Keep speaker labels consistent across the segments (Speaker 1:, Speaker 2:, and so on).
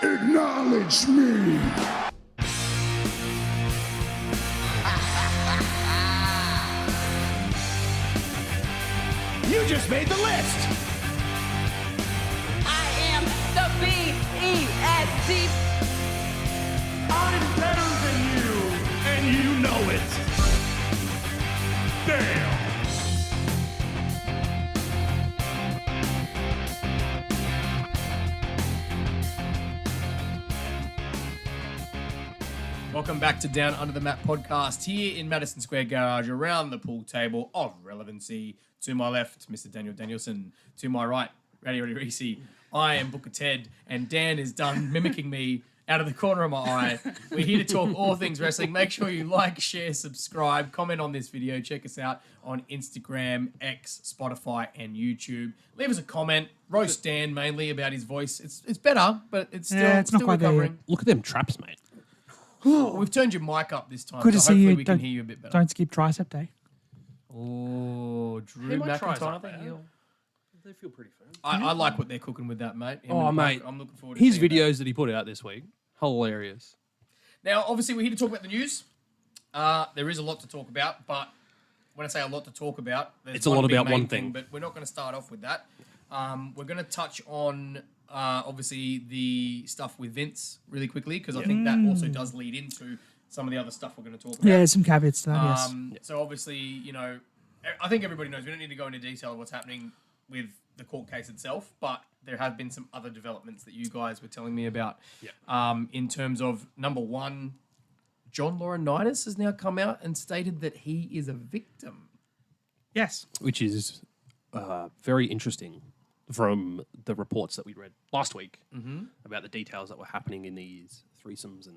Speaker 1: Acknowledge me.
Speaker 2: You just made the list.
Speaker 3: I am the wwenxt.
Speaker 2: I'm better than you, and you know it. Damn.
Speaker 4: Welcome back to Down Under the Mat podcast here in Madison Square Garage around the pool table of relevancy. To my left, Mr. Daniel Danielson. To my right, Rowdy Reece. I am Booker Ted, and Dan is done mimicking me out of the corner of my eye. We're here to talk all things wrestling. Make sure you like, share, subscribe, comment on this video. Check us out on Instagram, X, Spotify, and YouTube. Leave us a comment. Roast Dan mainly about his voice. It's better, but it's still,
Speaker 5: it's not
Speaker 4: still
Speaker 5: quite there
Speaker 4: recovering.
Speaker 6: Look at them traps, mate.
Speaker 4: We've turned your mic up this time,
Speaker 5: Good to
Speaker 4: so
Speaker 5: see
Speaker 4: hopefully
Speaker 5: you.
Speaker 4: we can hear you a bit better.
Speaker 5: Don't skip tricep day.
Speaker 4: Oh, Drew
Speaker 6: my tries
Speaker 4: McIntyre.
Speaker 6: up there. They feel pretty firm.
Speaker 4: I like what they're cooking with that, mate. Him
Speaker 6: Oh,
Speaker 4: and Buck,
Speaker 6: mate.
Speaker 4: I'm looking forward to
Speaker 6: His
Speaker 4: seeing
Speaker 6: videos that he put out this week, hilarious.
Speaker 4: that. Now, obviously, we're here to talk about the news. There is a lot to talk about, but when I say a lot to talk about, there's
Speaker 6: It's a lot
Speaker 4: big
Speaker 6: about
Speaker 4: main
Speaker 6: one thing.
Speaker 4: But we're not going to start off with that. We're going to touch on, obviously, the stuff with Vince really quickly, because I think that also does lead into some of the other stuff we're going to talk about.
Speaker 5: Yeah, there's some caveats to that, yes.
Speaker 4: So obviously, you know, I think everybody knows we don't need to go into detail of what's happening with the court case itself, but there have been some other developments that you guys were telling me about. In terms of, number one, John Laurinaitis has now come out and stated that he is a victim.
Speaker 5: Yes.
Speaker 6: Which is very interesting from the reports that we read last week about the details that were happening in these threesomes and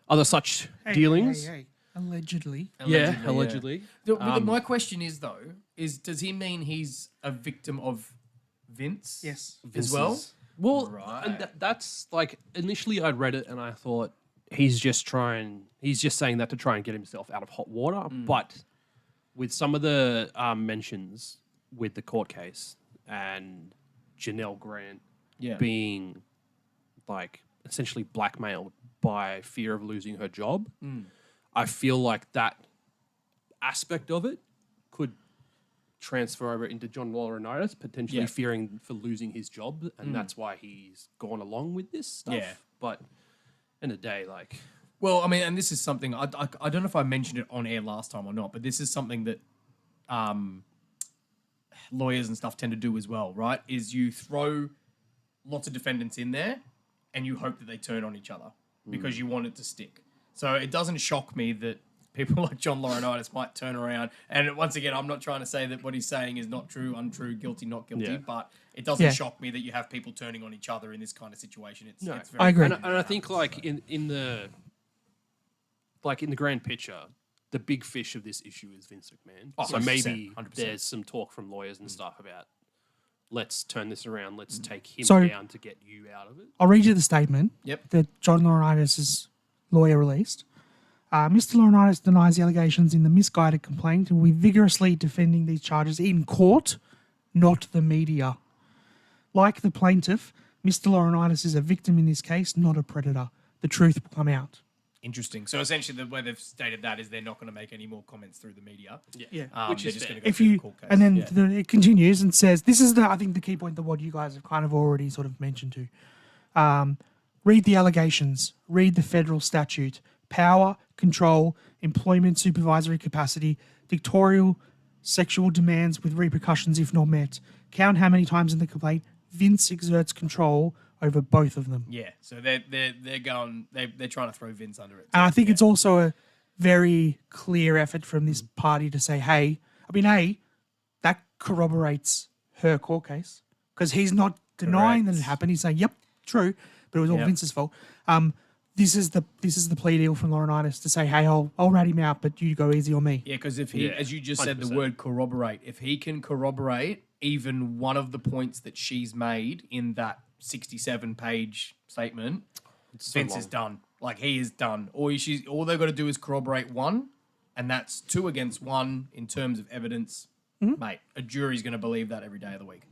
Speaker 6: other such dealings.
Speaker 5: Hey. Allegedly.
Speaker 6: Allegedly.
Speaker 4: My question is, though, does he mean he's a victim of Vince?
Speaker 5: Yes.
Speaker 4: As well?
Speaker 6: Well,
Speaker 4: Right.
Speaker 6: and that's like initially I'd read it and I thought he's just saying that to try and get himself out of hot water. But with some of the mentions with the court case and Janelle Grant being like essentially blackmailed by fear of losing her job, I feel like that aspect of it could transfer over into John Laurinaitis, potentially fearing for losing his job, and that's why he's gone along with this stuff.
Speaker 4: Yeah.
Speaker 6: But in the day, like...
Speaker 4: Well, I mean, and this is something, I don't know if I mentioned it on air last time or not, but this is something that lawyers and stuff tend to do as well, right? Is you throw lots of defendants in there and you hope that they turn on each other because you want it to stick. So it doesn't shock me that people like John Laurinaitis might turn around. And once again, I'm not trying to say that what he's saying is not true, untrue, guilty, not guilty, but it doesn't shock me that you have people turning on each other in this kind of situation. It's very
Speaker 5: I agree.
Speaker 6: And I think like in the grand picture, the big fish of this issue is Vince McMahon.
Speaker 4: Oh,
Speaker 6: So
Speaker 4: 100%,
Speaker 6: maybe
Speaker 4: 100%.
Speaker 6: there's some talk from lawyers and stuff about let's turn this around, let's take him
Speaker 5: So-
Speaker 6: down to get you out of it.
Speaker 5: I'll read you the statement that John Laurinaitis' lawyer released. Mr. Laurinaitis denies the allegations in the misguided complaint and will be vigorously defending these charges in court, not the media. Like the plaintiff, Mr. Laurinaitis is a victim in this case, not a predator. The truth will come out.
Speaker 4: Interesting. So essentially, the way they've stated that is they're not going to make any more comments through the media.
Speaker 5: Yeah.
Speaker 6: Which
Speaker 4: they're
Speaker 6: is
Speaker 4: just
Speaker 6: fair.
Speaker 4: going to go
Speaker 5: If
Speaker 4: through the
Speaker 5: you
Speaker 4: court case.
Speaker 5: and then it continues and says, this is I think the key point that what you guys have kind of already sort of mentioned to. Read the allegations, read the federal statute, power, control, employment, supervisory capacity, dictatorial, sexual demands with repercussions if not met. Count how many times in the complaint Vince exerts control over both of them.
Speaker 4: Yeah, so they're trying to throw Vince under it.
Speaker 5: And I think it's also a very clear effort from this party to say, hey, that corroborates her court case because he's not denying that it happened. He's saying, yep, true, but it was all Vince's fault. This is the plea deal from Laurinaitis to say, hey, I'll rat him out, but you go easy on me.
Speaker 4: Yeah, because if he, as you just said, the
Speaker 6: 100%.
Speaker 4: word corroborate, if he can corroborate even one of the points that she's made in that 67-page statement, Vince is done. Like, he is done. All they've got to do is corroborate one, and that's 2 against 1 in terms of evidence. Mate, a jury's going to believe that every day of the week.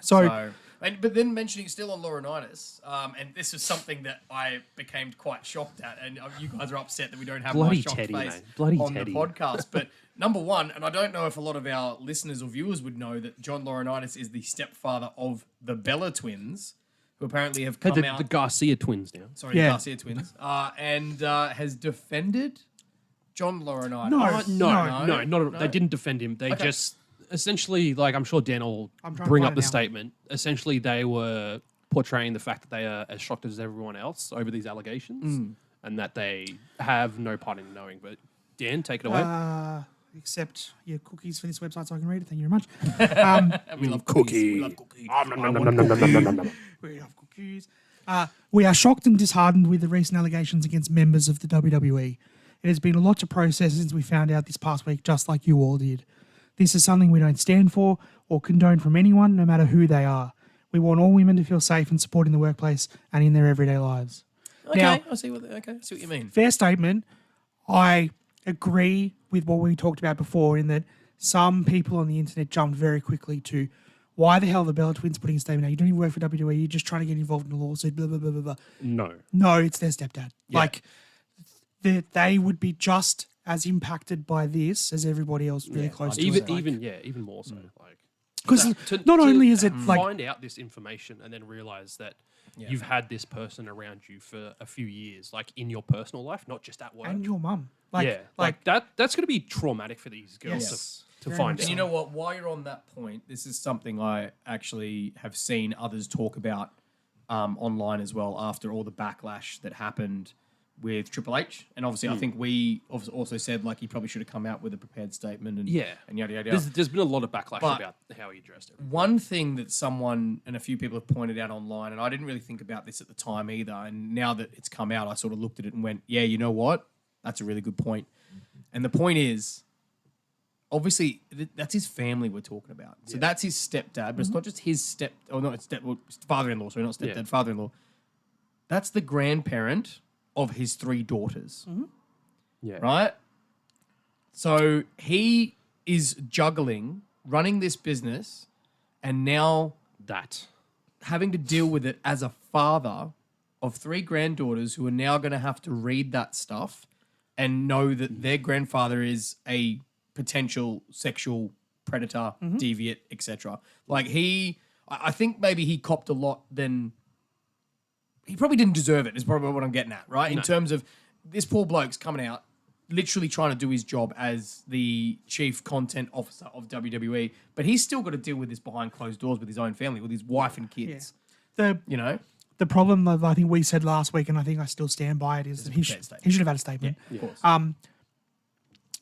Speaker 5: So
Speaker 4: But then mentioning still on Laurinaitis, and this is something that I became quite shocked at, and you guys are upset that we don't have
Speaker 6: Bloody
Speaker 4: my shocked
Speaker 6: Teddy,
Speaker 4: face
Speaker 6: mate. Bloody
Speaker 4: on
Speaker 6: Teddy.
Speaker 4: the podcast. But number one, and I don't know if a lot of our listeners or viewers would know that John Laurinaitis is the stepfather of the Bella twins, who apparently have come out.
Speaker 6: The Garcia twins now.
Speaker 4: Sorry, the Garcia twins, and has defended John Laurinaitis.
Speaker 5: No.
Speaker 6: They didn't defend him. They just essentially, like, I'm sure Dan will
Speaker 5: I'm trying to
Speaker 6: bring
Speaker 5: find
Speaker 6: up the
Speaker 5: it now.
Speaker 6: statement. Essentially, they were portraying the fact that they are as shocked as everyone else over these allegations and that they have no part in knowing. But Dan, take it away.
Speaker 5: Accept your cookies for this website so I can read it. Thank you very much.
Speaker 4: We love cookies. We love cookies.
Speaker 5: We love cookies. We are shocked and disheartened with the recent allegations against members of the WWE. It has been a lot to process since we found out this past week, just like you all did. This is something we don't stand for or condone from anyone, no matter who they are. We want all women to feel safe and supported in the workplace and in their everyday lives.
Speaker 4: Okay,
Speaker 5: Now,
Speaker 4: I see what you mean.
Speaker 5: fair statement. I agree with what we talked about before in that some people on the internet jumped very quickly to why the hell are the Bella twins putting a statement out? You don't even work for WWE. You're just trying to get involved in the lawsuit, blah, blah, blah, blah, blah.
Speaker 6: No.
Speaker 5: No, it's their stepdad. Like, they would be just as impacted by this as everybody else really close to it.
Speaker 6: Even more so. Like,
Speaker 5: Because
Speaker 6: to-
Speaker 5: not
Speaker 6: to
Speaker 5: only is it like...
Speaker 6: find out this information and then realize that you've had this person around you for a few years, like in your personal life, not just at work.
Speaker 5: And your mum.
Speaker 6: Like that's going to be traumatic for these girls
Speaker 5: Yes.
Speaker 6: to
Speaker 5: Very
Speaker 6: find
Speaker 5: much
Speaker 6: out.
Speaker 4: And you know what? While you're on that point, this is something I actually have seen others talk about online as well after all the backlash that happened with Triple H. And obviously, I think we also said like he probably should have come out with a prepared statement and yada, yada, yada.
Speaker 6: There's been a lot of backlash
Speaker 4: But-
Speaker 6: about how he addressed it.
Speaker 4: One thing that someone and a few people have pointed out online, and I didn't really think about this at the time either, and now that it's come out, I sort of looked at it and went, yeah, you know what? That's a really good point. And the point is, obviously, that's his family we're talking about. So that's his stepdad, but it's not just his father-in-law, sorry, not stepdad, father-in-law. That's the grandparent of his 3 daughters,
Speaker 6: Yeah.
Speaker 4: right? So he is juggling, running this business, and now
Speaker 6: That.
Speaker 4: having to deal with it as a father of 3 granddaughters who are now going to have to read that stuff and know that their grandfather is a potential sexual predator, deviant, etc. Like I think maybe he copped a lot then. He probably didn't deserve it, is probably what I'm getting at, right? In terms of this poor bloke's coming out, literally trying to do his job as the chief content officer of WWE, but he's still got to deal with this behind closed doors with his own family, with his wife and kids.
Speaker 5: The problem that I think we said last week, and I think I still stand by it, is that he should have had a statement.
Speaker 4: Of course.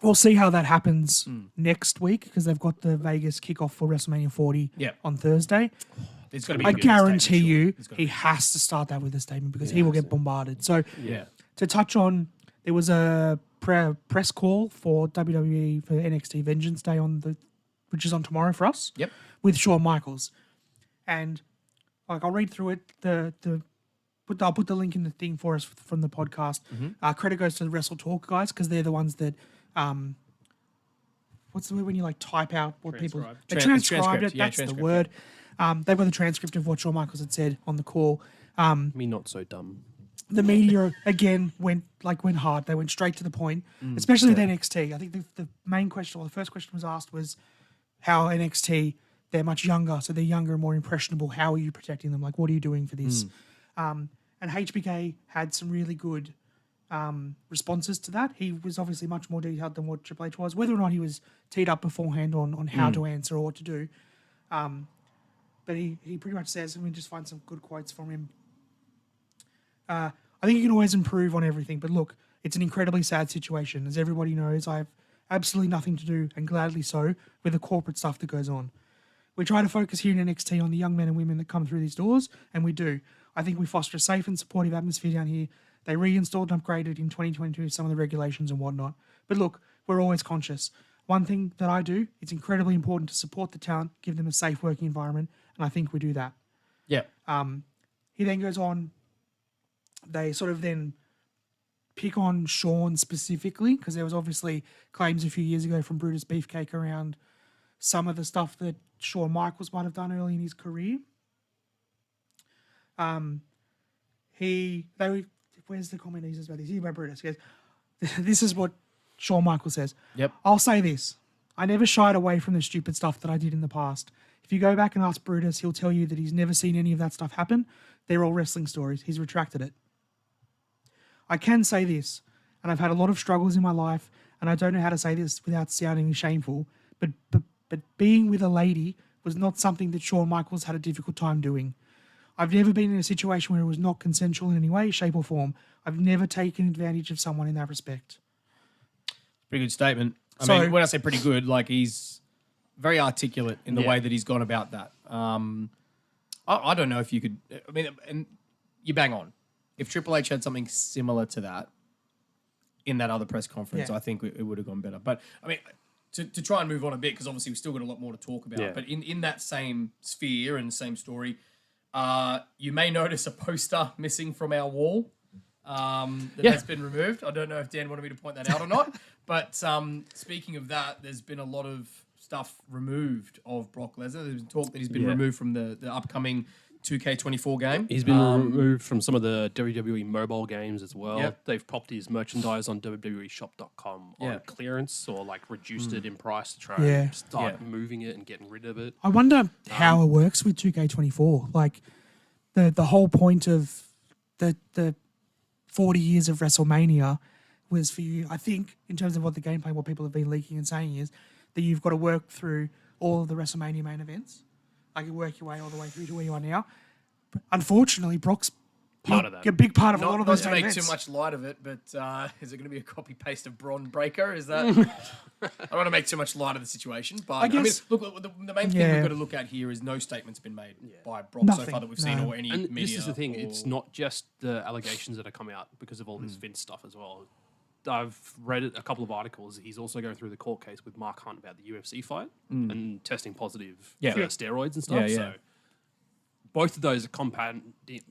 Speaker 5: We'll see how that happens next week because they've got the Vegas kickoff for WrestleMania 40 on Thursday.
Speaker 4: It's gonna be
Speaker 5: I
Speaker 4: a good
Speaker 5: guarantee
Speaker 4: statement,
Speaker 5: you
Speaker 4: sure.
Speaker 5: he has to start that with a statement because he will get bombarded. So
Speaker 4: Yeah.
Speaker 5: to touch on, there was a press call for WWE for NXT Vengeance Day which is on tomorrow for us.
Speaker 4: Yep.
Speaker 5: With Shawn Michaels, and like I'll read through it. I'll put the link in the thing for us from the podcast. Credit goes to the Wrestle Talk guys because they're the ones that what's the word when you like type out what people they transcribed it.
Speaker 4: Yeah,
Speaker 5: That's the
Speaker 4: transcript,
Speaker 5: word. They've got the transcript of what Shawn Michaels had said on the call.
Speaker 6: Me not so dumb.
Speaker 5: The media again went hard. They went straight to the point, especially with NXT. I think the main question, or the first question was asked, was how NXT, they're much younger, so they're younger and more impressionable. How are you protecting them? Like, what are you doing for this? And HBK had some really good responses to that. He was obviously much more detailed than what Triple H was. Whether or not he was teed up beforehand on how to answer or what to do. But he pretty much says, let me just find some good quotes from him. I think you can always improve on everything, but look, it's an incredibly sad situation. As everybody knows, I have absolutely nothing to do, and gladly so, with the corporate stuff that goes on. We try to focus here in NXT on the young men and women that come through these doors, and we do. I think we foster a safe and supportive atmosphere down here. They reinstalled and upgraded in 2022 some of the regulations and whatnot. But look, we're always conscious. One thing that I do, it's incredibly important to support the talent, give them a safe working environment, and I think we do that.
Speaker 4: Yeah.
Speaker 5: He then goes on, they sort of then pick on Shawn specifically, because there was obviously claims a few years ago from Brutus Beefcake around some of the stuff that Shawn Michaels might have done early in his career. Where's the comment he says about this? He about Brutus. He goes, this is what Shawn Michaels says.
Speaker 4: Yep.
Speaker 5: I'll say this. I never shied away from the stupid stuff that I did in the past. If you go back and ask Brutus, he'll tell you that he's never seen any of that stuff happen. They're all wrestling stories. He's retracted it. I can say this, and I've had a lot of struggles in my life, and I don't know how to say this without sounding shameful, but being with a lady was not something that Shawn Michaels had a difficult time doing. I've never been in a situation where it was not consensual in any way, shape, or form. I've never taken advantage of someone in that respect.
Speaker 4: Pretty good statement. I
Speaker 5: So-
Speaker 4: mean, when I say pretty good, like he's very articulate in the way that he's gone about that. I don't know if you could. I mean, and you bang on. If Triple H had something similar to that in that other press conference,
Speaker 5: Yeah.
Speaker 4: I think it would have gone better. But I mean, to try and move on a bit, because obviously we've still got a lot more to talk about.
Speaker 6: Yeah.
Speaker 4: But in that same sphere and same story, you may notice a poster missing from our wall. That has been removed. I don't know if Dan wanted me to point that out or not. But speaking of that, there's been a lot of stuff removed of Brock Lesnar. There's been talk that he's been removed from the upcoming 2K24 game.
Speaker 6: He's been removed from some of the WWE mobile games as well.
Speaker 4: Yep.
Speaker 6: They've popped his merchandise on wweshop.com
Speaker 4: Yeah.
Speaker 6: on clearance or like reduced it in price to try
Speaker 5: Yeah.
Speaker 6: and start
Speaker 4: Yeah.
Speaker 6: moving it and getting rid of it.
Speaker 5: I wonder how it works with 2K24. Like the whole point of the 40 years of WrestleMania was for you, I think, in terms of what the gameplay, what people have been leaking and saying is that you've got to work through all of the WrestleMania main events. Like you work your way all the way through to where you are now. But unfortunately, Brock's
Speaker 6: Part of that.
Speaker 5: a big part of a lot
Speaker 4: Not
Speaker 5: of those
Speaker 4: to
Speaker 5: main
Speaker 4: make
Speaker 5: events.
Speaker 4: too much light of it, but is it going to be a copy paste of Braun Breaker? Is that? I don't want to make too much light of the situation, but I
Speaker 5: guess-
Speaker 4: mean, look, the main thing
Speaker 5: Yeah.
Speaker 4: we've got to look at here is no statement's been made by Brock so
Speaker 5: Nothing,
Speaker 4: far that we've seen,
Speaker 5: no.
Speaker 4: or any
Speaker 6: And
Speaker 4: media.
Speaker 6: this is the thing,
Speaker 4: or-
Speaker 6: it's not just the allegations that are coming out because of all this Vince stuff as well. I've read a couple of articles. He's also going through the court case with Mark Hunt about the UFC fight and testing positive for steroids and stuff.
Speaker 4: Yeah, yeah.
Speaker 6: So both of those are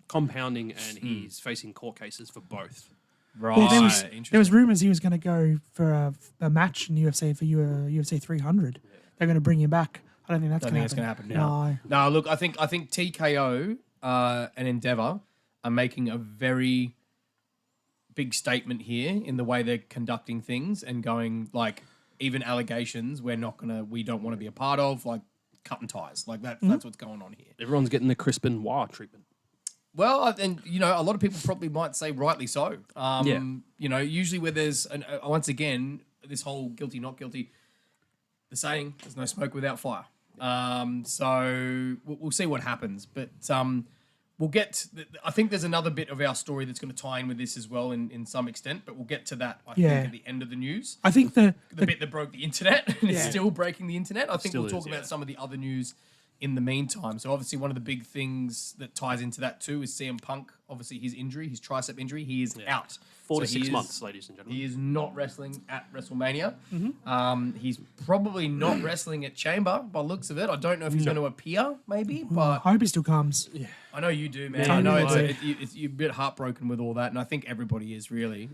Speaker 6: compounding, and he's facing court cases for both.
Speaker 4: Right.
Speaker 5: Well, there
Speaker 4: interesting.
Speaker 5: was rumors he was going to go for a match in UFC for UFC 300. They're going to bring him back. I don't think that's
Speaker 4: I
Speaker 5: going
Speaker 4: think
Speaker 5: to
Speaker 4: it's
Speaker 5: happen.
Speaker 4: going to happen now. No, look, I think TKO and Endeavour are making a very big statement here in the way they're conducting things and going like even allegations we don't want to be a part of, like cut and ties, like that. That's what's going on here.
Speaker 6: Everyone's getting the Crispin Noir treatment.
Speaker 4: Well, and a lot of people probably might say rightly so.
Speaker 6: Yeah.
Speaker 4: Usually where there's once again this whole guilty not guilty, the saying there's no smoke without fire. So we'll see what happens, but we'll get. I think there's another bit of our story that's going to tie in with this as well, in some extent. But we'll get to that. I think at the end of the news.
Speaker 5: I think the
Speaker 4: Bit that broke the internet and is
Speaker 5: Yeah.
Speaker 4: still breaking the internet. I think
Speaker 6: Still
Speaker 4: we'll talk
Speaker 6: is,
Speaker 4: about
Speaker 6: yeah.
Speaker 4: some of the other news in the meantime. So obviously one of the big things that ties into that too is CM Punk. Obviously his injury, his tricep injury, he is out.
Speaker 6: 4 to
Speaker 4: So he
Speaker 6: 6
Speaker 4: is-
Speaker 6: months, ladies and gentlemen.
Speaker 4: He is not wrestling at WrestleMania.
Speaker 5: Mm-hmm.
Speaker 4: He's probably not wrestling at Chamber by looks of it. I don't know if he's going to appear, maybe,
Speaker 5: I
Speaker 4: but
Speaker 5: hope he still comes.
Speaker 4: I know you do, man.
Speaker 5: Yeah,
Speaker 4: I know
Speaker 5: I
Speaker 4: you're a bit heartbroken with all that, and I think everybody is really.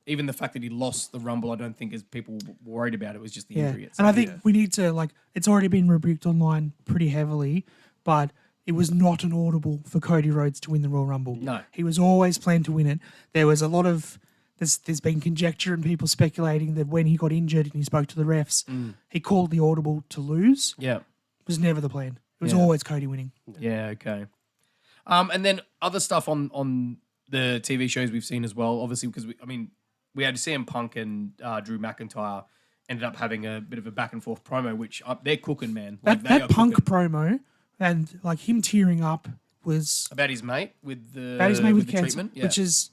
Speaker 4: Even the fact that he lost the Rumble, I don't think as people were worried about it. Was just the
Speaker 5: Yeah,
Speaker 4: injury
Speaker 5: and
Speaker 4: itself.
Speaker 5: I think we need to it's already been rebuked online pretty heavily, but it was not an audible for Cody Rhodes to win the Royal Rumble.
Speaker 4: No.
Speaker 5: He was always planned to win it. There was a lot of there's been conjecture and people speculating that when he got injured and he spoke to the refs, he called the audible to lose.
Speaker 4: yeah.
Speaker 5: It was never the plan. It was
Speaker 4: Yeah.
Speaker 5: always Cody winning.
Speaker 4: Yeah, okay. And then other stuff on the TV shows we've seen as well, obviously, because we had CM Punk and Drew McIntyre ended up having a bit of a back and forth promo, which they're cooking, man. Like, they
Speaker 5: That
Speaker 4: are
Speaker 5: Punk
Speaker 4: cooking.
Speaker 5: promo and like him tearing up was
Speaker 4: About his mate with the
Speaker 5: that is made with
Speaker 4: the
Speaker 5: cancer,
Speaker 4: treatment. Yeah.
Speaker 5: which is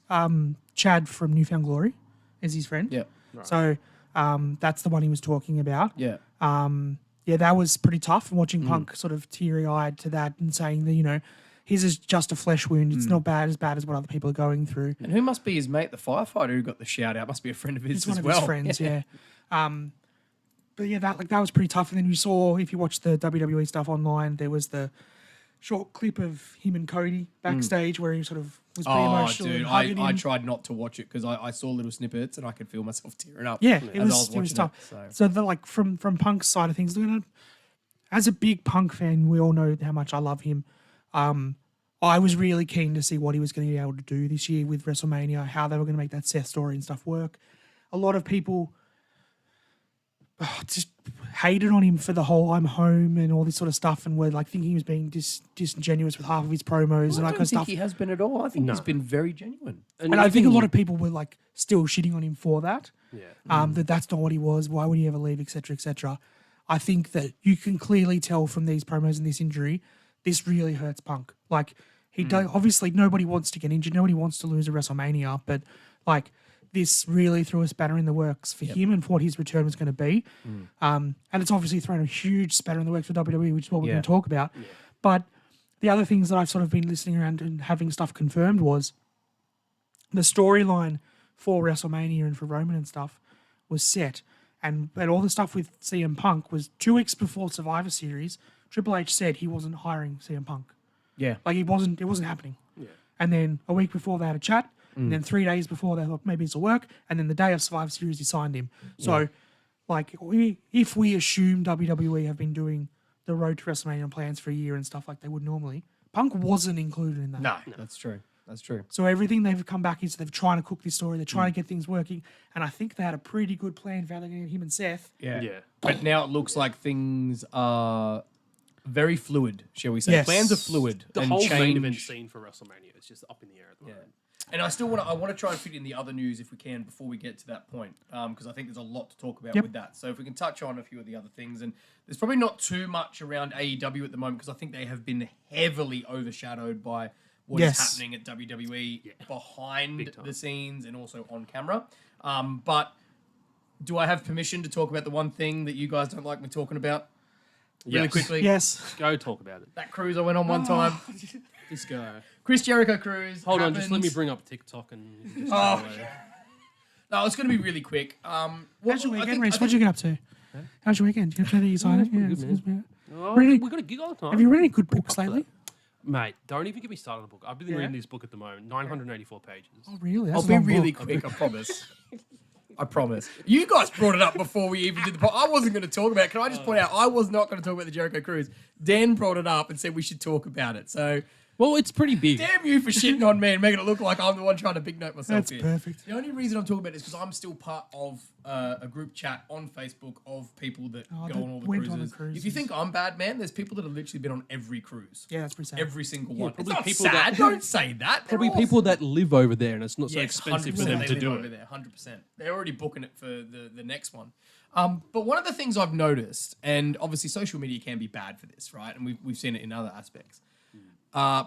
Speaker 5: Chad from Newfound Glory is his friend.
Speaker 4: yeah,
Speaker 5: So that's the one he was talking about.
Speaker 4: yeah.
Speaker 5: Yeah, that was pretty tough. And
Speaker 4: Mm.
Speaker 5: watching Punk sort of teary-eyed to that and saying that, his is just a flesh wound.
Speaker 4: Mm.
Speaker 5: It's not bad as what other people are going through.
Speaker 4: And who must be his mate, the firefighter who got the shout out? Must be a friend of his
Speaker 5: It's
Speaker 4: as
Speaker 5: one of
Speaker 4: well.
Speaker 5: his friends, yeah. But yeah, that was pretty tough. And then you saw, if you watched the WWE stuff online, there was the short clip of him and Cody backstage where he sort of was pretty
Speaker 4: Oh,
Speaker 5: emotional
Speaker 4: dude,
Speaker 5: and hugging
Speaker 4: I
Speaker 5: him.
Speaker 4: tried not to watch it because I saw little snippets and I could feel myself tearing up.
Speaker 5: Yeah,
Speaker 4: as
Speaker 5: it
Speaker 4: I
Speaker 5: was
Speaker 4: watching
Speaker 5: tough.
Speaker 4: it,
Speaker 5: So from Punk's side of things, as a big Punk fan, we all know how much I love him. I was really keen to see what he was going to be able to do this year with WrestleMania, how they were going to make that Seth story and stuff work. A lot of people just hated on him for the whole "I'm home" and all this sort of stuff, and were like thinking he was being disingenuous with half of his promos and that
Speaker 4: I
Speaker 5: kind
Speaker 4: don't
Speaker 5: of
Speaker 4: think
Speaker 5: stuff.
Speaker 4: he has been at all. I think he's been very genuine.
Speaker 5: And I think a lot of people were like still shitting on him for that.
Speaker 6: Yeah.
Speaker 5: That's not what he was. Why would he ever leave, etc., etc. I think that you can clearly tell from these promos and this injury, this really hurts Punk. Like obviously nobody wants to get injured, nobody wants to lose a WrestleMania, but like this really threw a spanner in the works for him and for what his return was going to be. And it's obviously thrown a huge spanner in the works for WWE, which is what we're going to talk about. Yeah. But the other things that I've sort of been listening around and having stuff confirmed was the storyline for WrestleMania and for Roman and stuff was set. And all the stuff with CM Punk was 2 weeks before Survivor Series. Triple H said he wasn't hiring CM Punk.
Speaker 4: Yeah.
Speaker 5: Like it wasn't happening. Yeah. And then a week before they had a chat, and then 3 days before they thought maybe this will work, and then the day of Survivor Series he signed him. So, like, if we assume WWE have been doing the Road to WrestleMania plans for a year and stuff like they would normally, Punk wasn't included in that.
Speaker 4: No, that's true. That's true.
Speaker 5: So everything they've come back is they're trying to cook this story, they're trying to get things working, and I think they had a pretty good plan for how they're going to get him and Seth.
Speaker 6: Yeah.
Speaker 4: But now it looks like things are very fluid, shall we say?
Speaker 5: Yes.
Speaker 4: Plans are fluid.
Speaker 6: The
Speaker 4: and
Speaker 6: whole
Speaker 4: change.
Speaker 6: main event scene for WrestleMania is just up in the air at the moment.
Speaker 4: And I want to try and fit in the other news if we can before we get to that point, because I think there's a lot to talk about with that. So if we can touch on a few of the other things, and there's probably not too much around AEW at the moment because I think they have been heavily overshadowed by what is happening at WWE behind the scenes and also on camera. But do I have permission to talk about the one thing that you guys don't like me talking about? Really quickly?
Speaker 5: Yes.
Speaker 6: Go talk about it.
Speaker 4: That cruise I went on one time.
Speaker 6: Just go.
Speaker 4: Chris Jericho cruise.
Speaker 6: Hold on,
Speaker 4: happened.
Speaker 6: just let me bring up TikTok and... Just
Speaker 4: Oh, no, it's going to be really quick.
Speaker 5: How's your weekend, Reece? What'd you get up to? How's your weekend? Did you get to the sign?
Speaker 6: Oh,
Speaker 5: Really?
Speaker 6: we got a gig all the time.
Speaker 5: Have you read any good books lately?
Speaker 6: Mate, don't even get me started on the book. I've been reading this book at the moment, 984 pages.
Speaker 5: Oh, really? That's
Speaker 4: I'll
Speaker 5: a
Speaker 4: be
Speaker 5: long
Speaker 4: really
Speaker 5: book.
Speaker 4: quick, I promise. I promise. You guys brought it up before we even did the podcast. I wasn't going to talk about it. Can I just point out, I was not going to talk about the Jericho cruise. Dan brought it up and said we should talk about it. So,
Speaker 6: Well, it's pretty big.
Speaker 4: damn you for shitting on me and making it look like I'm the one trying to big note myself
Speaker 5: That's
Speaker 4: here.
Speaker 5: perfect.
Speaker 4: The only reason I'm talking about it is because I'm still part of a group chat on Facebook of people that go
Speaker 5: that
Speaker 4: on all the
Speaker 5: went on the
Speaker 4: cruises. If
Speaker 5: cruises.
Speaker 4: you think I'm bad, man, there's people that have literally been on every cruise.
Speaker 5: Yeah, that's pretty sad.
Speaker 4: Every single one.
Speaker 6: probably
Speaker 4: It's not
Speaker 6: people
Speaker 4: sad.
Speaker 6: that-
Speaker 4: Don't say that. They're
Speaker 6: Probably
Speaker 4: awesome.
Speaker 6: people that live over there and it's not so
Speaker 4: Yes,
Speaker 6: expensive for
Speaker 4: 100%
Speaker 6: them
Speaker 4: they
Speaker 6: to
Speaker 4: live
Speaker 6: do
Speaker 4: over
Speaker 6: it.
Speaker 4: there, 100%. They're already booking it for the next one. But one of the things I've noticed, and obviously social media can be bad for this, right? And we've seen it in other aspects.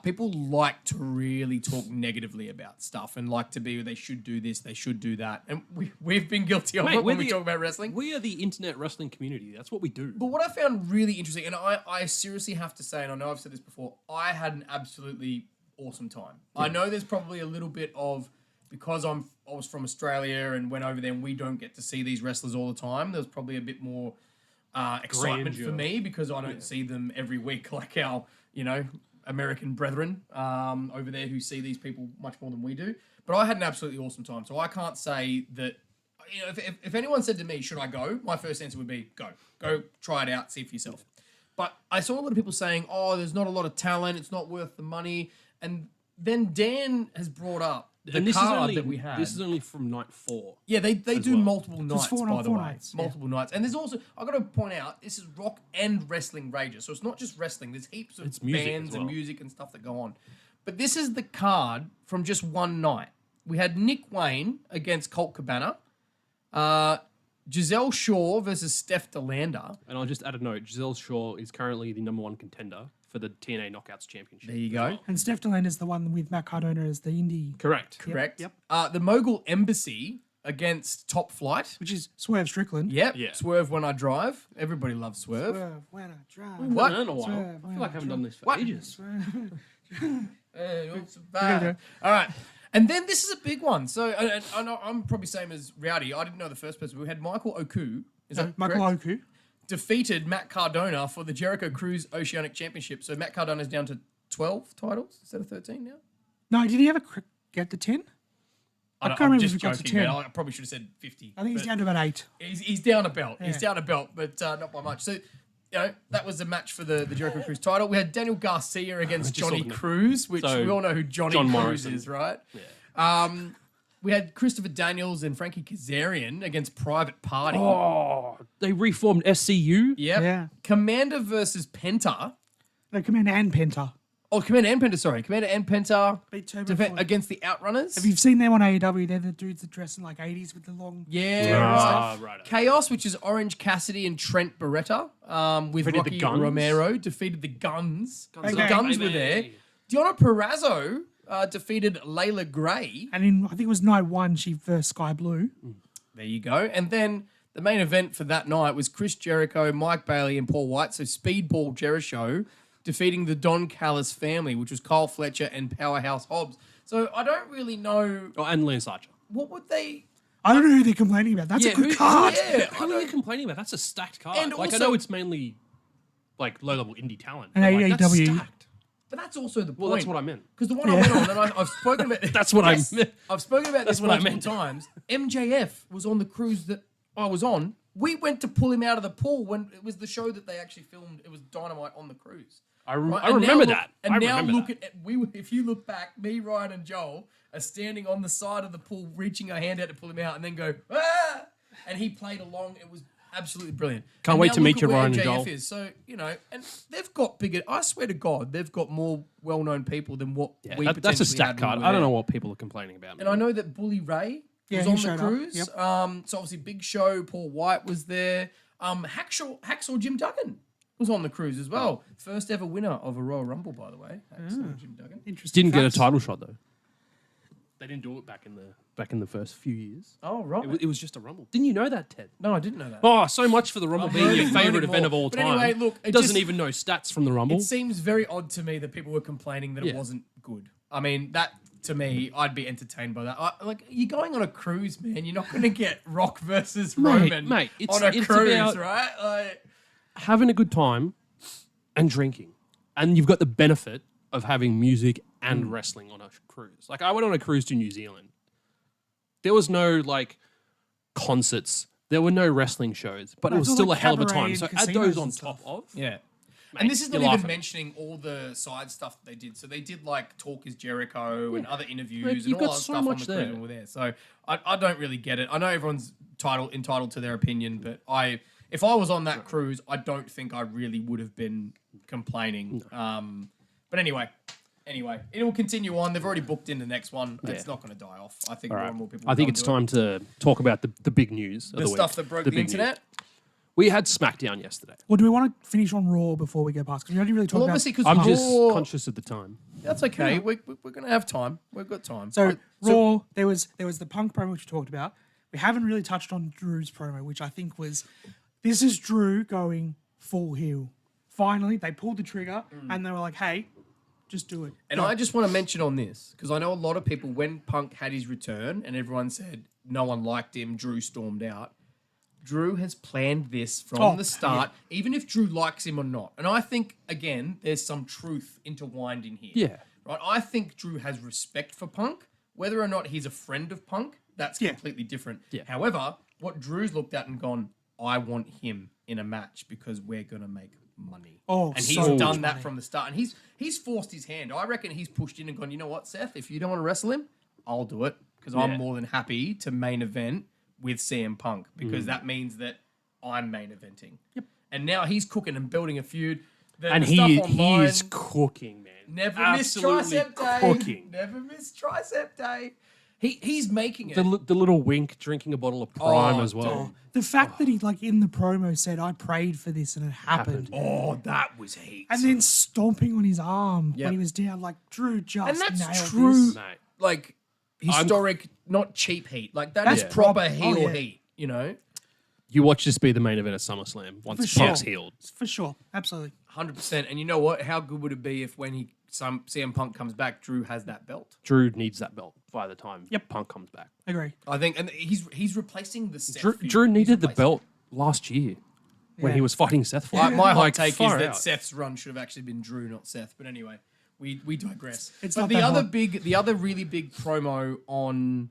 Speaker 4: People like to really talk negatively about stuff and like to be, they should do this, they should do that. And we've been guilty of
Speaker 6: Mate,
Speaker 4: it when
Speaker 6: we're
Speaker 4: we
Speaker 6: the-
Speaker 4: talk about wrestling.
Speaker 6: We are the internet wrestling community. That's what we do.
Speaker 4: But what I found really interesting, and I seriously have to say, and I know I've said this before, I had an absolutely awesome time. I know there's probably a little bit of, because I was from Australia and went over there and we don't get to see these wrestlers all the time, there's probably a bit more excitement for
Speaker 6: Grandeur.
Speaker 4: me because I don't see them every week like our, American brethren over there who see these people much more than we do. But I had an absolutely awesome time. So I can't say that, if anyone said to me, should I go? My first answer would be go. Go try it out, see for yourself. But I saw a lot of people saying, oh, there's not a lot of talent, it's not worth the money. And then Dan has brought up the
Speaker 6: And this
Speaker 4: card
Speaker 6: is only,
Speaker 4: that we had.
Speaker 6: This is only from night 4.
Speaker 4: Yeah, they do
Speaker 6: well.
Speaker 4: multiple nights,
Speaker 5: four
Speaker 4: by the way.
Speaker 5: nights, yeah.
Speaker 4: Multiple nights. And there's also, I've got to point out, this is rock and wrestling rages. So it's not just wrestling. There's heaps of
Speaker 6: It's music
Speaker 4: bands
Speaker 6: as
Speaker 4: and
Speaker 6: well.
Speaker 4: music and stuff that go on. But this is the card from just one night. We had Nick Wayne against Colt Cabana. Giselle Shaw versus Steph DeLander.
Speaker 6: And I'll just add a note. Giselle Shaw is currently the #1 contender for the TNA Knockouts Championship.
Speaker 4: There you go.
Speaker 5: And Steph Deland is the one with Matt Cardona as the indie,
Speaker 6: Correct.
Speaker 4: Correct.
Speaker 5: Yep.
Speaker 4: The Mogul Embassy against Top Flight.
Speaker 5: which is Swerve Strickland.
Speaker 4: Yep.
Speaker 6: Yeah.
Speaker 4: Swerve When I Drive. Everybody loves Swerve.
Speaker 5: Swerve when I drive.
Speaker 4: What?
Speaker 6: I don't know why.
Speaker 5: Swerve,
Speaker 6: I feel like I haven't done this for
Speaker 4: What?
Speaker 6: ages.
Speaker 4: It's bad. All right. And then this is a big one. So I know I'm probably same as Rowdy. I didn't know the first person. We had Michael Oku. Is that
Speaker 5: Michael
Speaker 4: correct?
Speaker 5: Oku.
Speaker 4: Defeated Matt Cardona for the Jericho Cruise Oceanic Championship. So Matt Cardona's down to 12 titles instead of 13 now.
Speaker 5: No, did he ever get the 10? I can't remember if he got to 10.
Speaker 4: man. I probably should have said 50.
Speaker 5: I think he's
Speaker 4: but
Speaker 5: down to about 8.
Speaker 4: He's down a belt. He's
Speaker 5: Yeah.
Speaker 4: down a belt, but not by much. So that was a match for the Jericho Cruise title. We had Daniel Garcia against
Speaker 6: just
Speaker 4: Johnny
Speaker 6: saw the-
Speaker 4: Cruz, which
Speaker 6: So,
Speaker 4: we all know who Johnny
Speaker 6: John
Speaker 4: Cruz
Speaker 6: Morrison.
Speaker 4: is, right?
Speaker 6: Yeah.
Speaker 4: We had Christopher Daniels and Frankie Kazarian against Private Party.
Speaker 6: Oh, they reformed SCU.
Speaker 4: Yep.
Speaker 5: Yeah.
Speaker 4: Commander versus Penta.
Speaker 5: No, Commander and Penta.
Speaker 4: Oh, Commander and Penta, sorry. Commander and Penta
Speaker 5: Beat Turbo Ford.
Speaker 4: against the Outrunners.
Speaker 5: Have you seen them on AEW? They're the dudes that dress in like 80s with the long...
Speaker 4: Yeah,
Speaker 6: Ah,
Speaker 4: right.
Speaker 6: right.
Speaker 4: Chaos, which is Orange Cassidy and Trent Beretta, with
Speaker 6: Defeated the
Speaker 4: Rocky
Speaker 6: Guns?
Speaker 4: Romero, defeated the Guns.
Speaker 6: Guns
Speaker 4: The
Speaker 5: up,
Speaker 4: Guns were
Speaker 6: baby.
Speaker 4: there. Deonna Purrazzo defeated Layla Gray.
Speaker 5: And in, I think it was night one, she versed Sky Blue.
Speaker 4: There you go. And then the main event for that night was Chris Jericho, Mike Bailey, and Paul White. So Speedball Jericho defeating the Don Callis family, which was Kyle Fletcher and Powerhouse Hobbs. So I don't really know
Speaker 6: Oh, and Lance Archer.
Speaker 4: what would they.
Speaker 5: I don't know who they're complaining about. That's a good card.
Speaker 4: Yeah,
Speaker 6: Who are you complaining about? That's a stacked card.
Speaker 4: And
Speaker 6: like, I
Speaker 4: also-
Speaker 6: know it's mainly like low-level indie talent.
Speaker 5: And
Speaker 6: but, like, that's
Speaker 5: AEW.
Speaker 6: stacked.
Speaker 4: But that's also the point.
Speaker 6: Well, that's what I meant.
Speaker 4: Because the one I went on, and I've spoken about.
Speaker 6: That's what I meant.
Speaker 4: I've spoken about this
Speaker 6: That's what I
Speaker 4: multiple times. MJF was on the cruise that I was on. We went to pull him out of the pool when it was the show that they actually filmed. It was Dynamite on the cruise.
Speaker 6: I
Speaker 4: Right?
Speaker 6: remember
Speaker 4: And now look-
Speaker 6: that.
Speaker 4: And
Speaker 6: I
Speaker 4: now
Speaker 6: remember
Speaker 4: look
Speaker 6: that.
Speaker 4: at if you look back, me, Ryan, and Joel are standing on the side of the pool, reaching our hand out to pull him out, and then go ah, and he played along. It was absolutely brilliant.
Speaker 6: Can't
Speaker 4: And
Speaker 6: wait
Speaker 4: now
Speaker 6: to
Speaker 4: look
Speaker 6: meet
Speaker 4: at
Speaker 6: you,
Speaker 4: where
Speaker 6: Ryan and
Speaker 4: MJF
Speaker 6: Joel.
Speaker 4: Is. So and they've got bigger. I swear to God, they've got more well-known people than what
Speaker 6: Yeah,
Speaker 4: we
Speaker 6: that's a
Speaker 4: potentially
Speaker 6: stacked
Speaker 4: had when
Speaker 6: card.
Speaker 4: we
Speaker 6: I
Speaker 4: were
Speaker 6: don't know
Speaker 4: there.
Speaker 6: what people are complaining about.
Speaker 4: And I know that Bully Ray
Speaker 5: Yeah,
Speaker 4: was
Speaker 5: he
Speaker 4: on the
Speaker 5: showed up.
Speaker 4: cruise.
Speaker 5: Yep.
Speaker 4: So obviously Big Show, Paul White was there. Hacksaw Jim Duggan was on the cruise as well. First ever winner of a Royal Rumble, by the way. Hacksaw Jim Duggan.
Speaker 5: Interesting.
Speaker 6: Didn't get a
Speaker 5: facts.
Speaker 6: title shot though. They didn't do it back in the first few years.
Speaker 4: Oh right.
Speaker 6: It was just a Rumble. Didn't you know that, Ted?
Speaker 4: No, I didn't know that.
Speaker 6: Oh, so much for the Rumble being your
Speaker 4: learning
Speaker 6: favorite
Speaker 4: more.
Speaker 6: event of all
Speaker 4: But
Speaker 6: time.
Speaker 4: anyway, look, it
Speaker 6: doesn't
Speaker 4: just-
Speaker 6: even know stats from the Rumble.
Speaker 4: It seems very odd to me that people were complaining that it
Speaker 6: Yeah.
Speaker 4: wasn't good. I mean, that to me, I'd be entertained by that. Like, you're going on a cruise, man. You're not going to get Rock versus Roman
Speaker 6: mate, it's-
Speaker 4: on a
Speaker 6: it's
Speaker 4: cruise,
Speaker 6: about-
Speaker 4: right? Like,
Speaker 6: Having a good time and drinking, and you've got the benefit of having music and wrestling on a cruise. Like I went on a cruise to New Zealand. There was no like concerts. There were no wrestling shows, but
Speaker 5: No,
Speaker 6: it was
Speaker 5: it's all
Speaker 6: still
Speaker 5: like
Speaker 6: a hell of a
Speaker 5: cabaret
Speaker 6: time.
Speaker 5: and
Speaker 6: So add
Speaker 5: casinos
Speaker 6: those
Speaker 5: and
Speaker 6: on
Speaker 5: stuff.
Speaker 6: top of.
Speaker 4: yeah.
Speaker 6: Mate,
Speaker 4: And this is not
Speaker 6: you're
Speaker 4: even
Speaker 6: laughing.
Speaker 4: mentioning all the side stuff that they did. So they did like Talk is Jericho and other interviews
Speaker 6: Like,
Speaker 4: and
Speaker 6: you've
Speaker 4: all
Speaker 6: got
Speaker 4: that
Speaker 6: so
Speaker 4: stuff on
Speaker 6: much
Speaker 4: the cruise
Speaker 6: there.
Speaker 4: when we're there. So I don't really get it. I know everyone's entitled to their opinion, but if I was on that cruise, I don't think I really would have been complaining. But anyway, it will continue on. They've already booked in the next one. It's not going to die off. I think
Speaker 6: All
Speaker 4: more
Speaker 6: right.
Speaker 4: and more people.
Speaker 6: I
Speaker 4: will
Speaker 6: think
Speaker 4: go
Speaker 6: it's
Speaker 4: and do it.
Speaker 6: time to talk about the big news of
Speaker 4: The
Speaker 6: the
Speaker 4: stuff
Speaker 6: week.
Speaker 4: that broke the
Speaker 6: big news.
Speaker 4: internet.
Speaker 6: We had SmackDown yesterday.
Speaker 5: Well, do we want to finish on Raw before we go past? Because we already really talked
Speaker 4: Well,
Speaker 5: about...
Speaker 4: obviously, because
Speaker 6: I'm just conscious of the time.
Speaker 4: That's okay. We're going to have time. We've got time.
Speaker 5: So Raw, there was the Punk promo which we talked about. We haven't really touched on Drew's promo, which I think was, this is Drew going full heel. Finally, they pulled the trigger and they were like, "Hey, just do it."
Speaker 4: And
Speaker 5: Go.
Speaker 4: I just want to mention on this, because I know a lot of people, when Punk had his return and everyone said no one liked him, Drew stormed out. Drew has planned this from the start, even if Drew likes him or not. And I think, again, there's some truth intertwined in here.
Speaker 6: Yeah.
Speaker 4: Right? I think Drew has respect for Punk. Whether or not he's a friend of Punk, that's completely different.
Speaker 6: Yeah.
Speaker 4: However, what Drew's looked at and gone, I want him in a match because we're going to make money.
Speaker 5: Oh,
Speaker 4: and he's
Speaker 5: so much
Speaker 4: done that
Speaker 5: money.
Speaker 4: from the start. And he's forced his hand. I reckon he's pushed in and gone, you know what, Seth, if you don't want to wrestle him, I'll do it. Because I'm more than happy to main event with CM Punk. Because that means that I'm main eventing. Yep. And now he's cooking and building a feud.
Speaker 6: And
Speaker 4: The stuff
Speaker 6: he
Speaker 4: online,
Speaker 6: is cooking, man.
Speaker 4: never miss
Speaker 6: Absolutely
Speaker 4: tricep day.
Speaker 6: cooking.
Speaker 4: Never miss tricep day. He's making it.
Speaker 6: The little wink, drinking a bottle of Prime as well.
Speaker 5: The fact that he, like, in the promo said, "I prayed for this and it happened."
Speaker 4: Oh, that was heat.
Speaker 5: And then stomping on his arm
Speaker 4: Yep.
Speaker 5: when he was down, like, Drew just
Speaker 4: And that's
Speaker 5: nailed
Speaker 4: true.
Speaker 5: this.
Speaker 6: Mate.
Speaker 4: Like historic, not cheap heat. Like
Speaker 5: That's
Speaker 4: that's proper
Speaker 5: proper-
Speaker 4: heel
Speaker 5: yeah.
Speaker 4: heat. You know,
Speaker 6: You watch this be the main event at SummerSlam once
Speaker 5: For sure.
Speaker 6: Punk's healed.
Speaker 5: For sure. Absolutely.
Speaker 4: 100%. And you know what? How good would it be if when CM Punk comes back, Drew has that belt?
Speaker 6: Drew needs that belt by the time Punk comes back.
Speaker 5: Agree.
Speaker 4: I think, and he's replacing the Seth.
Speaker 6: Drew,
Speaker 4: feud.
Speaker 6: Drew
Speaker 4: He's
Speaker 6: needed the
Speaker 4: replacing-
Speaker 6: belt last year when
Speaker 5: Yeah.
Speaker 6: he was fighting Seth. For
Speaker 4: My hot
Speaker 6: Like,
Speaker 4: take is
Speaker 6: far
Speaker 4: that
Speaker 6: out.
Speaker 4: Seth's run should have actually been Drew, not Seth. But anyway, we digress.
Speaker 5: It's
Speaker 4: but
Speaker 5: not
Speaker 4: the
Speaker 5: that
Speaker 4: other
Speaker 5: hot.
Speaker 4: the other really big promo on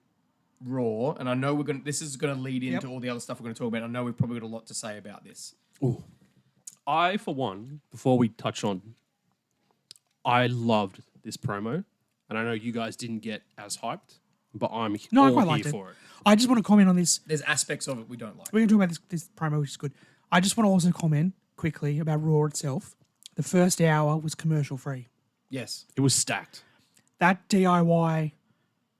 Speaker 4: Raw, and I know this is gonna lead into all the other stuff we're gonna talk about. I know we've probably got a lot to say about this.
Speaker 6: Ooh. I, for one, before we touch on, I loved this promo, and I know you guys didn't get as hyped, but I'm
Speaker 5: No, I
Speaker 6: all
Speaker 5: quite
Speaker 6: here
Speaker 5: liked it.
Speaker 6: for it.
Speaker 5: I just want to comment on this.
Speaker 4: There's aspects of it we don't like.
Speaker 5: We're going to talk about this promo, which is good. I just want to also comment quickly about Raw itself. The first hour was commercial free.
Speaker 4: Yes.
Speaker 6: It was stacked.
Speaker 5: That DIY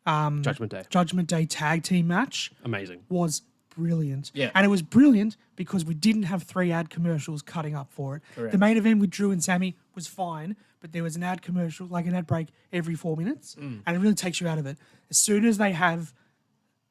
Speaker 6: Judgment Day.
Speaker 5: tag team match
Speaker 6: Amazing.
Speaker 5: was brilliant.
Speaker 4: Yeah.
Speaker 5: And it was brilliant because we didn't have 3 ad commercials cutting up for it.
Speaker 4: Correct.
Speaker 5: The main event with Drew and Sammy was fine, but there was an ad commercial, like an ad break every 4 minutes, and it really takes you out of it. As soon as they have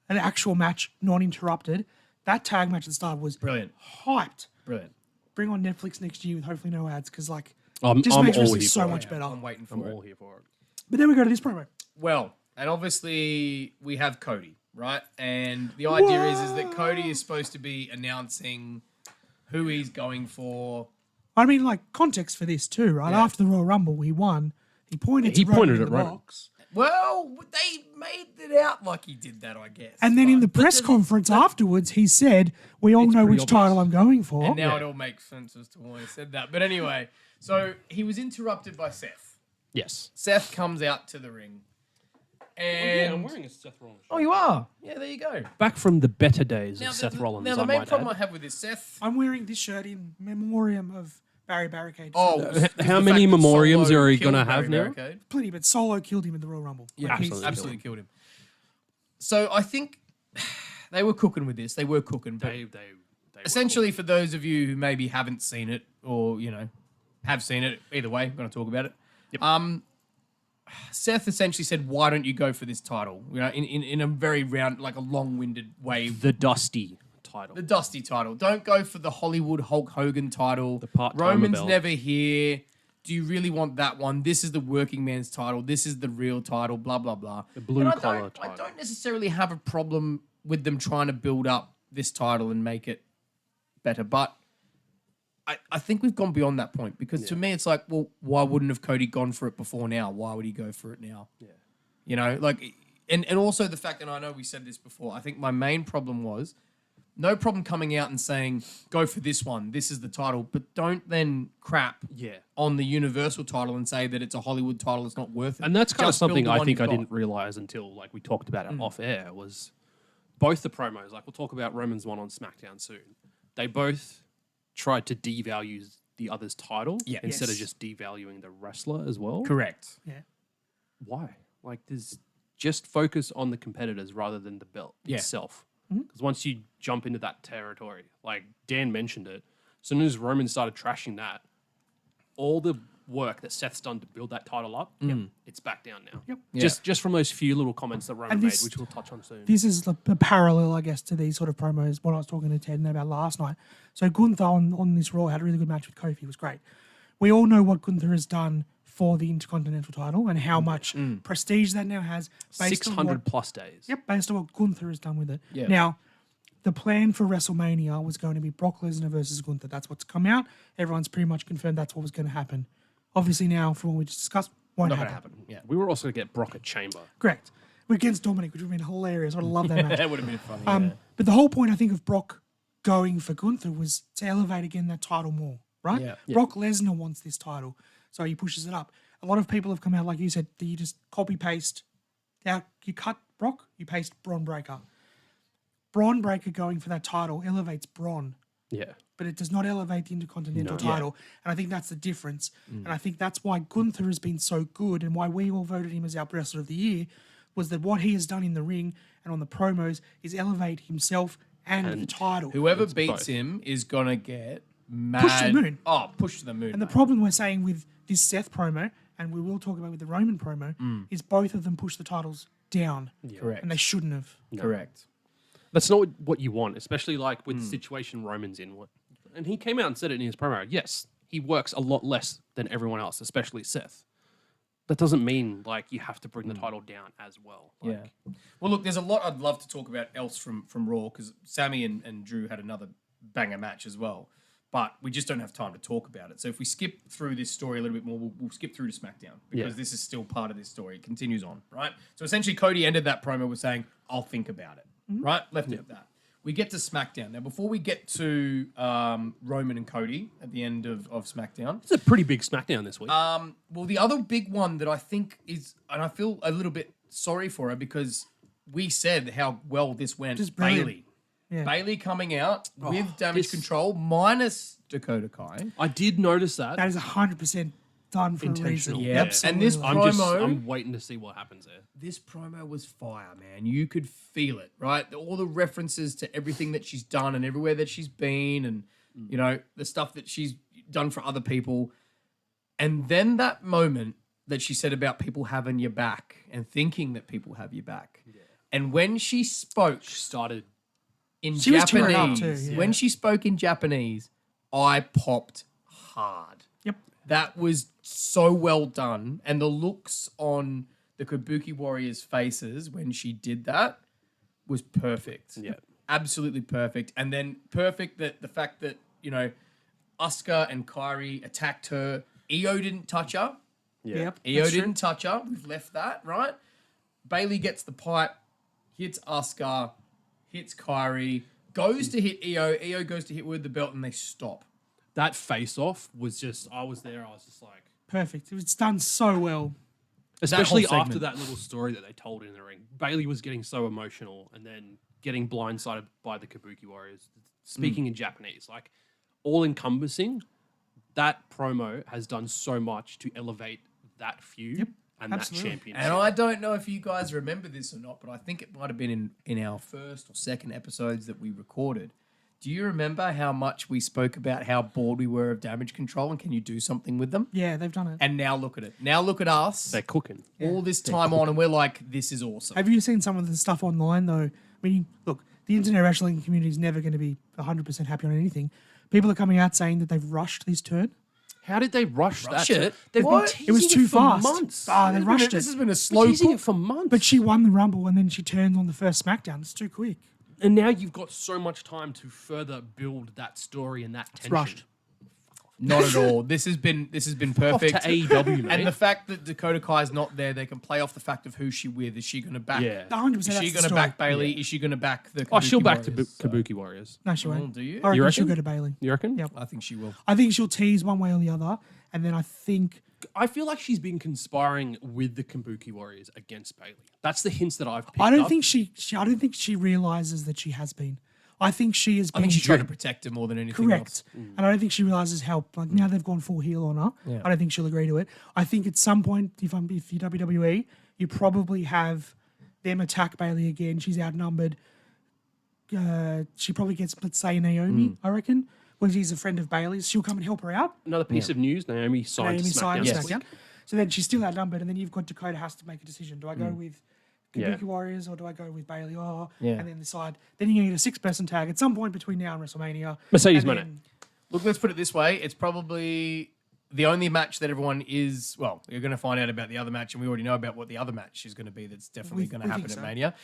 Speaker 5: an actual match, non-interrupted, that tag match at the start was
Speaker 4: Brilliant.
Speaker 5: hyped.
Speaker 4: Brilliant.
Speaker 5: Bring on Netflix next year with hopefully no ads, because
Speaker 6: I'm
Speaker 5: just
Speaker 6: all
Speaker 5: makes
Speaker 6: here
Speaker 5: wrestling
Speaker 6: for
Speaker 5: so
Speaker 6: it.
Speaker 5: much better.
Speaker 4: I'm waiting for
Speaker 6: I'm
Speaker 4: it.
Speaker 6: all here for it.
Speaker 5: But then we go to this promo.
Speaker 4: Well, and obviously we have Cody, right? And the idea is that Cody is supposed to be announcing who he's going for.
Speaker 5: I mean, like, context for this too, right?
Speaker 4: Yeah.
Speaker 5: After the Royal Rumble, he won. He pointed
Speaker 6: He
Speaker 5: to Roman
Speaker 6: pointed
Speaker 5: in
Speaker 6: at
Speaker 5: the
Speaker 6: Roman.
Speaker 5: box.
Speaker 4: Well, they made it out like he did that, I guess.
Speaker 5: And then in the
Speaker 4: But
Speaker 5: press conference afterwards, he said, we all know
Speaker 6: pretty
Speaker 5: which title I'm going for.
Speaker 4: And now it all makes sense as to why he said that. But anyway, so he was interrupted by Seth.
Speaker 6: Yes.
Speaker 4: Seth comes out to the ring. And
Speaker 6: I'm wearing a Seth Rollins shirt.
Speaker 4: Oh, you are? Yeah, there you go.
Speaker 6: Back from the better days of Seth Rollins,
Speaker 4: Now, the
Speaker 6: I
Speaker 4: main
Speaker 6: might
Speaker 4: problem
Speaker 6: add.
Speaker 4: I have with this, Seth...
Speaker 5: I'm wearing this shirt in memoriam of Barry Barricade.
Speaker 4: Oh,
Speaker 6: How many memoriams are you gonna have now?
Speaker 5: Plenty, but Solo killed him in the Royal Rumble.
Speaker 4: Yeah,
Speaker 5: he's-
Speaker 4: absolutely killed him. So I think they were cooking with this. They were cooking. But
Speaker 6: They
Speaker 4: essentially, for those of you who maybe haven't seen it or, have seen it, either way, I'm going to talk about it. Seth essentially said, why don't you go for this title? In a very round, like a long-winded way.
Speaker 6: the Dusty title.
Speaker 4: The Dusty title. Don't go for the Hollywood Hulk Hogan title. The
Speaker 6: part-timer
Speaker 4: Roman's
Speaker 6: belt.
Speaker 4: never here. Do you really want that one? This is the working man's title. This is the real title, blah, blah, blah.
Speaker 6: The blue
Speaker 4: And
Speaker 6: collar
Speaker 4: I
Speaker 6: title.
Speaker 4: don't necessarily have a problem with them trying to build up this title and make it better. But I think we've gone beyond that point because to me, it's like, well, why wouldn't have Cody gone for it before now? Why would he go for it now? Yeah. And also the fact, and I know we said this before, I think my main problem was no problem coming out and saying, go for this one. This is the title. But don't then crap on the Universal title and say that it's a Hollywood title. It's not worth it.
Speaker 6: And that's kind of
Speaker 4: Just build
Speaker 6: something
Speaker 4: the
Speaker 6: I
Speaker 4: one
Speaker 6: think I
Speaker 4: you've got.
Speaker 6: didn't realize until we talked about it off air was both the promos. Like we'll talk about Roman's one on SmackDown soon. They both tried to devalue the other's title instead of just devaluing the wrestler as well.
Speaker 4: Correct.
Speaker 5: Yeah.
Speaker 6: Why? Like there's just focus on the competitors rather than the belt itself. Because once you jump into that territory, like Dan mentioned it, as soon as Roman started trashing that, all the work that Seth's done to build that title up, it's back down now.
Speaker 5: Yep.
Speaker 6: Just from those few little comments that Roman
Speaker 5: And
Speaker 6: made,
Speaker 5: this-
Speaker 6: which we'll touch on soon.
Speaker 5: This is a parallel, I guess, to these sort of promos, what I was talking to Ted about last night. So Gunther on this Raw had a really good match with Kofi. It was great. We all know what Gunther has done for the Intercontinental title and how much prestige that now has. Based on
Speaker 6: 600
Speaker 5: what,
Speaker 6: plus days.
Speaker 5: Yep, based on what Gunther has done with it.
Speaker 4: Yeah.
Speaker 5: Now, the plan for WrestleMania was going to be Brock Lesnar versus Gunther. That's what's come out. Everyone's pretty much confirmed that's what was going to happen. Obviously now, from what we just discussed, won't
Speaker 4: Not
Speaker 5: happen.
Speaker 4: going to happen. Yeah.
Speaker 6: We were also going to get Brock at Chamber.
Speaker 5: Correct. We're against Dominic, which would have been hilarious. I'd love that match.
Speaker 4: That would have been funny.
Speaker 5: But the whole point, I think, of Brock going for Gunther was to elevate again that title more, right?
Speaker 4: Yeah.
Speaker 5: Brock Lesnar wants this title, so he pushes it up. A lot of people have come out, like you said, that you just copy paste. Now you cut Brock, you paste Braun Breaker. Braun Breaker going for that title elevates Braun,
Speaker 6: Yeah.
Speaker 5: but it does not elevate the Intercontinental title. And I think that's the difference. And I think that's why Gunther has been so good and why we all voted him as our Wrestler of the Year was that what he has done in the ring and on the promos is elevate himself and the title.
Speaker 4: Whoever
Speaker 6: It's
Speaker 4: beats
Speaker 6: both.
Speaker 4: him is going to get mad.
Speaker 5: Push to the moon.
Speaker 4: Oh, push to the moon.
Speaker 5: And the
Speaker 4: mate.
Speaker 5: problem we're saying with this Seth promo, and we will talk about with the Roman promo, is both of them push the titles down.
Speaker 4: Correct.
Speaker 5: And they shouldn't have.
Speaker 4: Correct.
Speaker 6: That's not what you want, especially like with the situation Roman's in. And he came out and said it in his promo. Yes, he works a lot less than everyone else, especially Seth. That doesn't mean like you have to bring the title down as well. Like,
Speaker 4: Yeah. Well, look, there's a lot I'd love to talk about else from Raw because Sammy and Drew had another banger match as well. But we just don't have time to talk about it. So if we skip through this story a little bit more, we'll skip through to SmackDown because this is still part of this story. It continues on, right? So essentially, Cody ended that promo with saying, I'll think about it, right? Left it at that. we get to SmackDown. Now, before we get to Roman and Cody at the end of SmackDown,
Speaker 6: It's a pretty big SmackDown this week.
Speaker 4: well, the other big one that I think is, and I feel a little bit sorry for her because we said how well this went.
Speaker 5: Just brilliant.
Speaker 4: Bailey.
Speaker 5: Yeah.
Speaker 4: Bailey coming out with damage
Speaker 6: this-
Speaker 4: control minus Dakota Kai.
Speaker 6: I did notice that.
Speaker 5: That is 100% done for a reason.
Speaker 6: Intentional.
Speaker 4: Yeah.
Speaker 5: Absolutely.
Speaker 4: And this promo,
Speaker 6: I'm waiting to see what happens there.
Speaker 4: this promo was fire, man. You could feel it, right? All the references to everything that she's done and everywhere that she's been and, you know, the stuff that she's done for other people. And then that moment that she said about people having your back and thinking that people have your back. Yeah. And when she spoke
Speaker 6: Started.
Speaker 4: in
Speaker 5: She was tearing up
Speaker 4: Japanese,
Speaker 5: too, yeah.
Speaker 4: when she spoke in Japanese, I popped hard.
Speaker 5: Yep.
Speaker 4: That was so well done. And the looks on the Kabuki Warriors' faces when she did that was perfect.
Speaker 6: Yeah.
Speaker 4: Absolutely perfect. And then perfect that the fact that, you know, Asuka and Kairi attacked her. Io didn't touch her.
Speaker 6: Yeah.
Speaker 5: Yep.
Speaker 4: Io
Speaker 5: that's true.
Speaker 4: didn't touch her. We've left that, right? Bailey gets the pipe, hits Asuka, hits Kairi, goes to hit Io. Io goes to hit with the belt and they stop.
Speaker 6: That face off was just, I was there, I was just like,
Speaker 5: Perfect. It was done so well.
Speaker 6: especially
Speaker 4: whole
Speaker 6: after
Speaker 4: segment.
Speaker 6: that little story that they told in the ring. Bailey was getting so emotional and then getting blindsided by the Kabuki Warriors, speaking in Japanese, like all encompassing. That promo has done so much to elevate that feud and
Speaker 5: absolutely.
Speaker 6: that championship.
Speaker 4: And I don't know if you guys remember this or not, but I think it might have been in our first or second episodes that we recorded. Do you remember how much we spoke about how bored we were of damage control and can you do something with them?
Speaker 5: Yeah, they've done it.
Speaker 4: And now look at it. Now look at us.
Speaker 6: They're cooking.
Speaker 4: All this time on and we're like, this is awesome.
Speaker 5: Have you seen some of the stuff online though? I mean, look, the internet wrestling community is never going to be 100% happy on anything. People are coming out saying that they've rushed this turn.
Speaker 6: How did they rush
Speaker 4: Rush
Speaker 6: that?
Speaker 4: it?
Speaker 6: They've
Speaker 4: What?
Speaker 6: been
Speaker 5: It was
Speaker 6: teasing
Speaker 5: too
Speaker 6: for
Speaker 5: fast.
Speaker 6: months.
Speaker 5: Ah, they rushed
Speaker 4: This
Speaker 5: it.
Speaker 4: has been a slow
Speaker 6: Teasing
Speaker 4: cook.
Speaker 6: it for months.
Speaker 5: But she won the Rumble and then she turned on the first SmackDown. It's too quick.
Speaker 6: And now you've got so much time to further build that story and that tension.
Speaker 5: rushed.
Speaker 4: Not at all. This has been
Speaker 6: Off to
Speaker 4: perfect.
Speaker 6: AEW, mate.
Speaker 4: And the fact that Dakota Kai's not there, they can play off the fact of who she with. Is she going to back?
Speaker 6: Yeah.
Speaker 5: 100%
Speaker 4: Is
Speaker 5: that's
Speaker 4: she
Speaker 5: the
Speaker 4: going to
Speaker 5: story.
Speaker 4: back Bailey? Is she going to back the?
Speaker 6: oh, she'll
Speaker 4: Kabuki
Speaker 6: back to
Speaker 4: Warriors?
Speaker 6: Kabuki Warriors.
Speaker 5: No, she
Speaker 4: Oh,
Speaker 5: won't.
Speaker 4: do you?
Speaker 5: I reckon she'll
Speaker 6: reckon?
Speaker 5: go to Bailey.
Speaker 6: You reckon?
Speaker 5: Yep.
Speaker 4: I think she will.
Speaker 5: I think she'll tease one way or the other. And then I think
Speaker 6: I feel like she's been conspiring with the Kabuki Warriors against Bailey. That's the hints that I've picked
Speaker 5: I don't
Speaker 6: up.
Speaker 5: think she I don't think she realizes that she has been. I think she has been.
Speaker 4: I think she's trying to protect her more than anything
Speaker 5: correct.
Speaker 4: else.
Speaker 5: And I don't think she realizes how like now they've gone full heel on her.
Speaker 4: Yeah.
Speaker 5: I don't think she'll agree to it. I think at some point, if you're WWE, you probably have them attack Bailey again. She's outnumbered. She probably gets, let's say, Naomi. I reckon when she's a friend of Bailey's, she'll come and help her out.
Speaker 6: Another piece of news: Naomi signed
Speaker 5: Naomi
Speaker 6: to SmackDown.
Speaker 5: signed
Speaker 6: this
Speaker 5: SmackDown.
Speaker 6: week.
Speaker 5: So then she's still outnumbered, and then you've got Dakota has to make a decision. Do I go with
Speaker 6: Yeah.
Speaker 5: Kabuki Warriors or do I go with Bailey? Oh,
Speaker 4: Yeah.
Speaker 5: and then decide. Then you're going to get a 6-person tag at some point between now and WrestleMania.
Speaker 6: Mercedes
Speaker 5: And
Speaker 6: Moné.
Speaker 5: then-
Speaker 4: Look, let's put it this way. It's probably the only match that everyone is, well, you're going to find out about the other match, and we already know about what the other match is going to be that's definitely going to
Speaker 5: we
Speaker 4: happen
Speaker 5: think
Speaker 4: at
Speaker 5: so.
Speaker 4: Mania.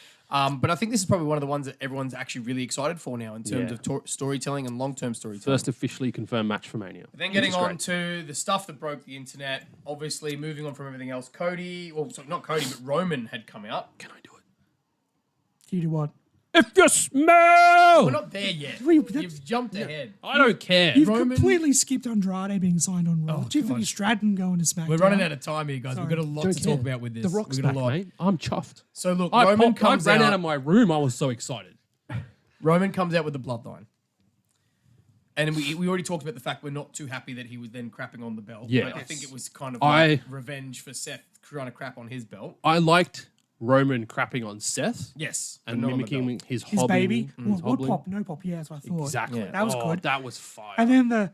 Speaker 4: But I think this is probably one of the ones that everyone's actually really excited for now in terms
Speaker 6: Yeah.
Speaker 4: of storytelling and long-term storytelling.
Speaker 6: First officially confirmed match for Mania.
Speaker 4: Then getting
Speaker 6: Which is
Speaker 4: on
Speaker 6: great.
Speaker 4: to the stuff that broke the internet, obviously moving on from everything else, Cody, well, sorry, not Cody, but Roman had come out.
Speaker 6: Can I do it?
Speaker 5: You do what?
Speaker 6: If you smell,
Speaker 4: We're not there yet.
Speaker 5: Wait, that's-
Speaker 4: You've jumped ahead.
Speaker 6: I don't care.
Speaker 5: You've
Speaker 4: Roman-
Speaker 5: completely skipped Andrade being signed on Raw.
Speaker 4: Oh,
Speaker 5: Tiffany
Speaker 4: God.
Speaker 5: Stratton going to SmackDown.
Speaker 4: We're running out of time here, guys.
Speaker 5: Sorry.
Speaker 4: We've got a lot
Speaker 6: Don't
Speaker 4: to
Speaker 6: care.
Speaker 4: talk about with this.
Speaker 6: The Rock's
Speaker 4: We've got
Speaker 6: back,
Speaker 4: a lot.
Speaker 6: mate. I'm chuffed.
Speaker 4: So look,
Speaker 6: I
Speaker 4: Roman
Speaker 6: popped, I
Speaker 4: comes
Speaker 6: ran
Speaker 4: out.
Speaker 6: out of my room. I was so excited.
Speaker 4: Roman comes out with the bloodline. And we already talked about the fact we're not too happy that he was then crapping on the belt.
Speaker 6: Yes.
Speaker 4: But I think it was kind of
Speaker 6: I-
Speaker 4: like revenge for Seth trying to crap on his belt.
Speaker 6: I liked Roman crapping on Seth
Speaker 4: Yes. but
Speaker 6: and
Speaker 4: not on the
Speaker 6: mimicking
Speaker 4: belt.
Speaker 6: his
Speaker 5: His
Speaker 6: hobbling.
Speaker 5: baby.
Speaker 6: his
Speaker 5: What
Speaker 6: hobbling.
Speaker 5: pop? No pop. Yeah, that's what I thought.
Speaker 6: Exactly.
Speaker 4: Yeah.
Speaker 5: That was
Speaker 6: Oh,
Speaker 5: good.
Speaker 6: That was fire.
Speaker 5: And then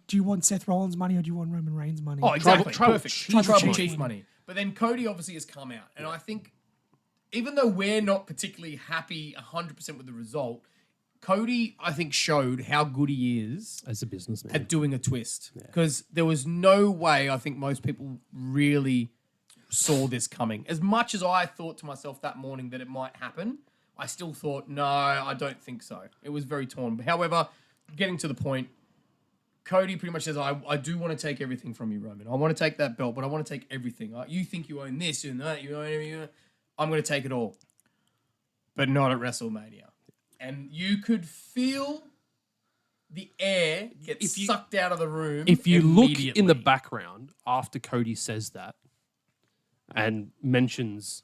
Speaker 5: do you want Seth Rollins' money or do you want Roman Reigns' money?
Speaker 4: Oh, exactly.
Speaker 6: Tribal
Speaker 4: Perfect.
Speaker 6: chief
Speaker 4: Tribal
Speaker 5: money.
Speaker 4: chief money. But then Cody obviously has come out. And I think even though we're not particularly happy 100% with the result, Cody, I think, showed how good he is
Speaker 6: As a businessman.
Speaker 4: at doing a twist. Because there was no way I think most people really saw this coming. As much as I thought to myself that morning that it might happen, I still thought, no, I don't think so. It was very torn. However, getting to the point, Cody pretty much says, I do want to take everything from you, Roman. I want to take that belt, but I want to take everything. You think you own this and that, you own everything. I'm going to take it all. But not at WrestleMania. and you could feel the air get sucked out of the room.
Speaker 6: If you look in the
Speaker 4: immediately.
Speaker 6: background after Cody says that and mentions,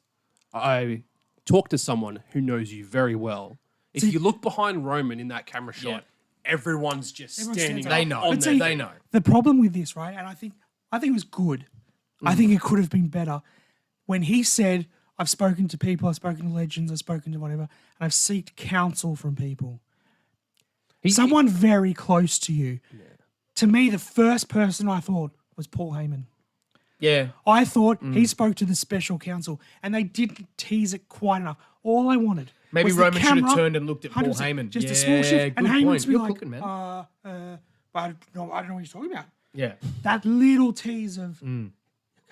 Speaker 6: I talked to someone who knows you very well. If you look behind Roman in that camera shot, everyone's just
Speaker 5: Everyone
Speaker 6: standing
Speaker 5: stands
Speaker 6: up.
Speaker 5: up.
Speaker 4: They know.
Speaker 6: on
Speaker 5: But
Speaker 6: their
Speaker 5: see,
Speaker 4: They know.
Speaker 5: The problem with this, right, and I think it was good. I think it could have been better. When he said, I've spoken to people, I've spoken to legends, I've spoken to whatever, and I've sought counsel from people. Someone very close to you. To me, the first person I thought was Paul Heyman.
Speaker 4: Yeah.
Speaker 5: I thought he spoke to the special counsel, and they didn't tease it quite enough. All I wanted
Speaker 4: Maybe
Speaker 5: was the
Speaker 4: Roman should have
Speaker 5: camera,
Speaker 4: turned and looked at Paul
Speaker 5: 100%,
Speaker 4: Heyman.
Speaker 5: just a
Speaker 4: Yeah,
Speaker 5: small shift, and
Speaker 4: good
Speaker 5: Heyman
Speaker 4: point.
Speaker 5: to be
Speaker 4: You're
Speaker 5: like,
Speaker 4: cooking, man.
Speaker 5: but I don't know what he's talking about.
Speaker 4: Yeah.
Speaker 5: That little tease of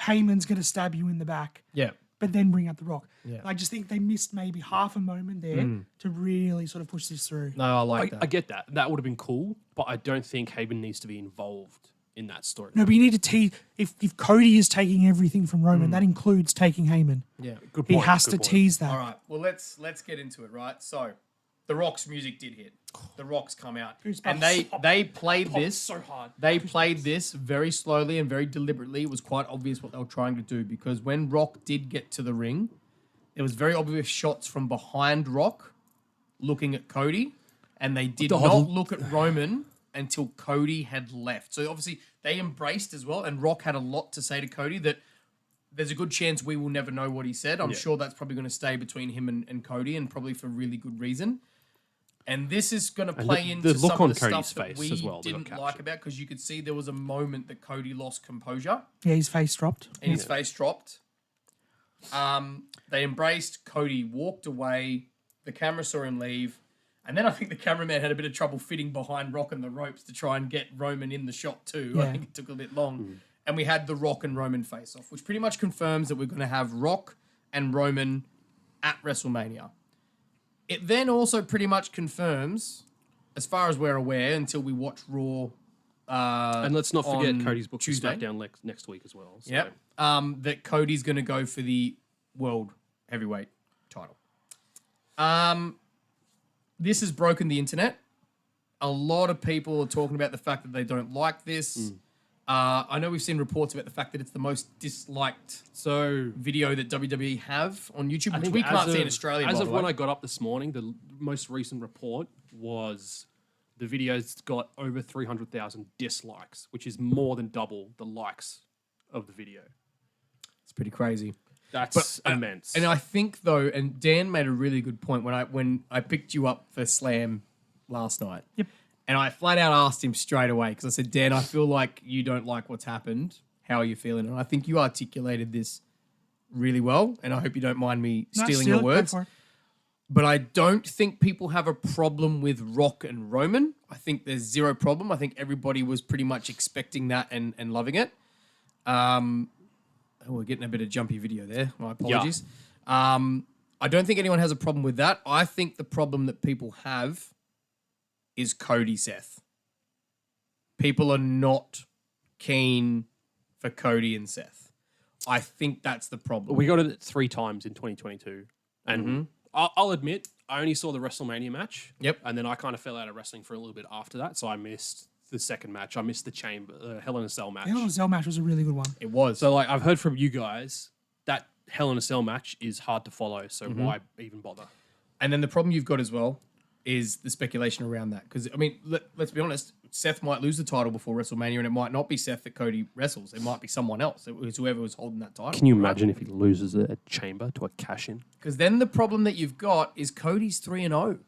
Speaker 5: Heyman's going to stab you in the back,
Speaker 4: Yeah.
Speaker 5: but then bring out the Rock.
Speaker 4: Yeah.
Speaker 5: I just think they missed maybe half a moment there to really sort of push this through.
Speaker 4: No, I like that.
Speaker 6: I get that. That would have been cool, but I don't think Heyman needs to be involved in that story.
Speaker 5: No, but you need to tease. If Cody is taking everything from Roman, that includes taking Heyman.
Speaker 4: Yeah.
Speaker 6: Good
Speaker 5: He
Speaker 6: point,
Speaker 5: has
Speaker 6: good
Speaker 5: to
Speaker 6: point.
Speaker 5: tease that.
Speaker 4: All right. Well, let's get into it, right? So, The Rock's music did hit. The Rock's come out, and they played this
Speaker 6: so hard.
Speaker 4: They played this very slowly and very deliberately. It was quite obvious what they were trying to do because when Rock did get to the ring, it was very obvious shots from behind Rock looking at Cody, and they did not look at Roman until Cody had left. So obviously they embraced as well, and Rock had a lot to say to Cody that there's a good chance we will never know what he said. I'm sure that's probably going to stay between him and Cody, and probably for really good reason. And this is going to play
Speaker 6: the
Speaker 4: into
Speaker 6: look
Speaker 4: some
Speaker 6: on
Speaker 4: of the
Speaker 6: Cody's
Speaker 4: stuff that
Speaker 6: face
Speaker 4: we
Speaker 6: as well that got
Speaker 4: didn't like
Speaker 6: captured.
Speaker 4: about, because you could see there was a moment that Cody lost composure
Speaker 5: Yeah, his face dropped.
Speaker 4: and his face dropped. They embraced. Cody walked away. The camera saw him leave. And then I think the cameraman had a bit of trouble fitting behind Rock and the ropes to try and get Roman in the shot too. I
Speaker 5: Yeah.
Speaker 4: think it took a bit long. And we had the Rock and Roman face-off, which pretty much confirms that we're going to have Rock and Roman at WrestleMania. It then also pretty much confirms, as far as we're aware, until we watch Raw.
Speaker 6: And let's not forget
Speaker 4: on
Speaker 6: Cody's book for
Speaker 4: Tuesday.
Speaker 6: SmackDown next week as well. So.
Speaker 4: Yep. That Cody's going to go for the World Heavyweight title. This has broken the internet. A lot of people are talking about the fact that they don't like this. I know we've seen reports about the fact that it's the most disliked video that WWE have on YouTube,
Speaker 6: I
Speaker 4: which
Speaker 6: think
Speaker 4: we can't
Speaker 6: as
Speaker 4: see in
Speaker 6: of-
Speaker 4: Australia,
Speaker 6: As
Speaker 4: by
Speaker 6: of
Speaker 4: the
Speaker 6: when
Speaker 4: way.
Speaker 6: I got up this morning, the most recent report was the video's got over 300,000 dislikes, which is more than double the likes of the video.
Speaker 4: It's pretty crazy.
Speaker 6: That's immense.
Speaker 4: And I think though, and Dan made a really good point when I picked you up for Slam last night.
Speaker 5: Yep.
Speaker 4: And I flat out asked him straight away because I said, Dan, I feel like you don't like what's happened. How are you feeling? And I think you articulated this really well. And I hope you don't mind me
Speaker 5: No,
Speaker 4: stealing
Speaker 5: steal
Speaker 4: your
Speaker 5: it, go
Speaker 4: words.
Speaker 5: for it.
Speaker 4: But I don't think people have a problem with Rock and Roman. I think there's zero problem. I think everybody was pretty much expecting that and loving it. We're getting a bit of jumpy video there. My apologies. I don't think anyone has a problem with that. I think the problem that people have is Cody Seth. People are not keen for Cody and Seth. I think that's the problem.
Speaker 6: we got it 3 times in 2022. And I'll admit, I only saw the WrestleMania match.
Speaker 4: Yep.
Speaker 6: And then I kind of fell out of wrestling for a little bit after that. So I missed the second match. I missed the Hell in a Cell match.
Speaker 5: Hell in a Cell match was a really good one.
Speaker 4: It was.
Speaker 6: So like I've heard from you guys that Hell in a Cell match is hard to follow. So why even bother?
Speaker 4: And then the problem you've got as well is the speculation around that. Because, I mean, let's be honest, Seth might lose the title before WrestleMania, and it might not be Seth that Cody wrestles. It might be someone else. It was whoever was holding that title.
Speaker 6: Can you imagine if he loses a chamber to a cash-in?
Speaker 4: Because then the problem that you've got is Cody's 3-0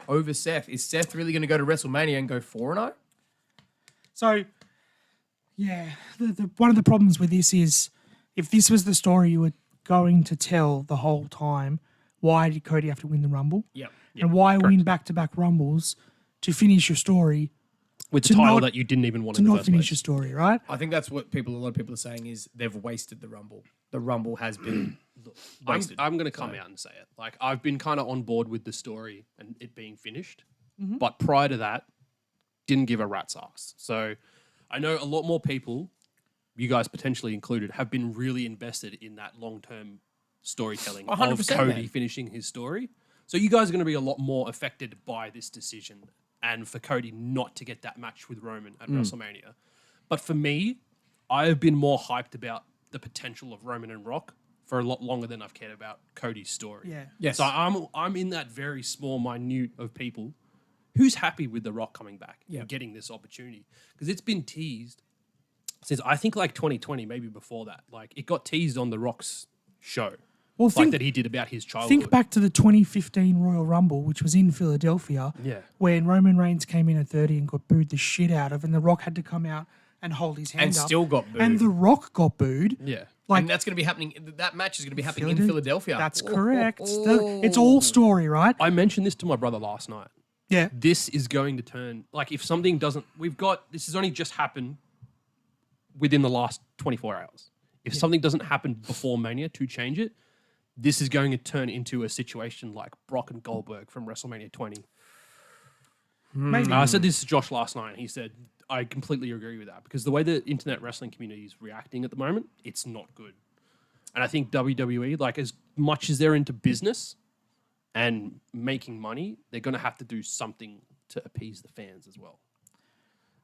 Speaker 4: over Seth. Is Seth really going to go to WrestleMania and go 4-0?
Speaker 5: So, yeah, the one of the problems with this is if this was the story you were going to tell the whole time, why did Cody have to win the Rumble?
Speaker 4: Yep.
Speaker 5: And why win back-to-back Rumbles to finish your story,
Speaker 6: With the
Speaker 5: To
Speaker 6: title
Speaker 5: not-
Speaker 6: that you didn't even want
Speaker 5: to
Speaker 6: in the
Speaker 5: not
Speaker 6: first
Speaker 5: finish
Speaker 6: place.
Speaker 5: your story, right?
Speaker 4: I think that's what a lot of people are saying is they've wasted the Rumble. The Rumble has been wasted.
Speaker 6: I'm going to come out and say it. Like, I've been kind of on board with the story and it being finished. But prior to that, didn't give a rat's ass. So I know a lot more people, you guys potentially included, have been really invested in that long-term storytelling of
Speaker 4: 100%,
Speaker 6: Cody
Speaker 4: man.
Speaker 6: finishing his story. So you guys are going to be a lot more affected by this decision and for Cody not to get that match with Roman at WrestleMania. But for me, I have been more hyped about the potential of Roman and Rock for a lot longer than I've cared about Cody's story.
Speaker 5: Yeah.
Speaker 4: Yes.
Speaker 6: So I'm in that very small minute of people who's happy with The Rock coming back and getting this opportunity. Because it's been teased since I think like 2020, maybe before that. Like it got teased on The Rock's show.
Speaker 5: Well,
Speaker 6: Like that he did about his childhood.
Speaker 5: think back to the 2015 Royal Rumble, which was in Philadelphia, when Roman Reigns came in at 30 and got booed the shit out of, and The Rock had to come out and hold his hand
Speaker 4: And
Speaker 5: up.
Speaker 4: still got booed.
Speaker 5: And The Rock got booed.
Speaker 6: Yeah.
Speaker 5: Like,
Speaker 4: and that's going to be happening. That match is going to be happening in Philadelphia.
Speaker 5: That's correct. It's all story, right?
Speaker 6: I mentioned this to my brother last night.
Speaker 5: Yeah.
Speaker 6: This is going to turn, like if something doesn't, this has only just happened within the last 24 hours. If something doesn't happen before Mania to change it, this is going to turn into a situation like Brock and Goldberg from WrestleMania 20.
Speaker 5: Maybe.
Speaker 6: I said this to Josh last night, and he said, I completely agree with that because the way the internet wrestling community is reacting at the moment, it's not good. And I think WWE, like as much as they're into business and making money, they're going to have to do something to appease the fans as well.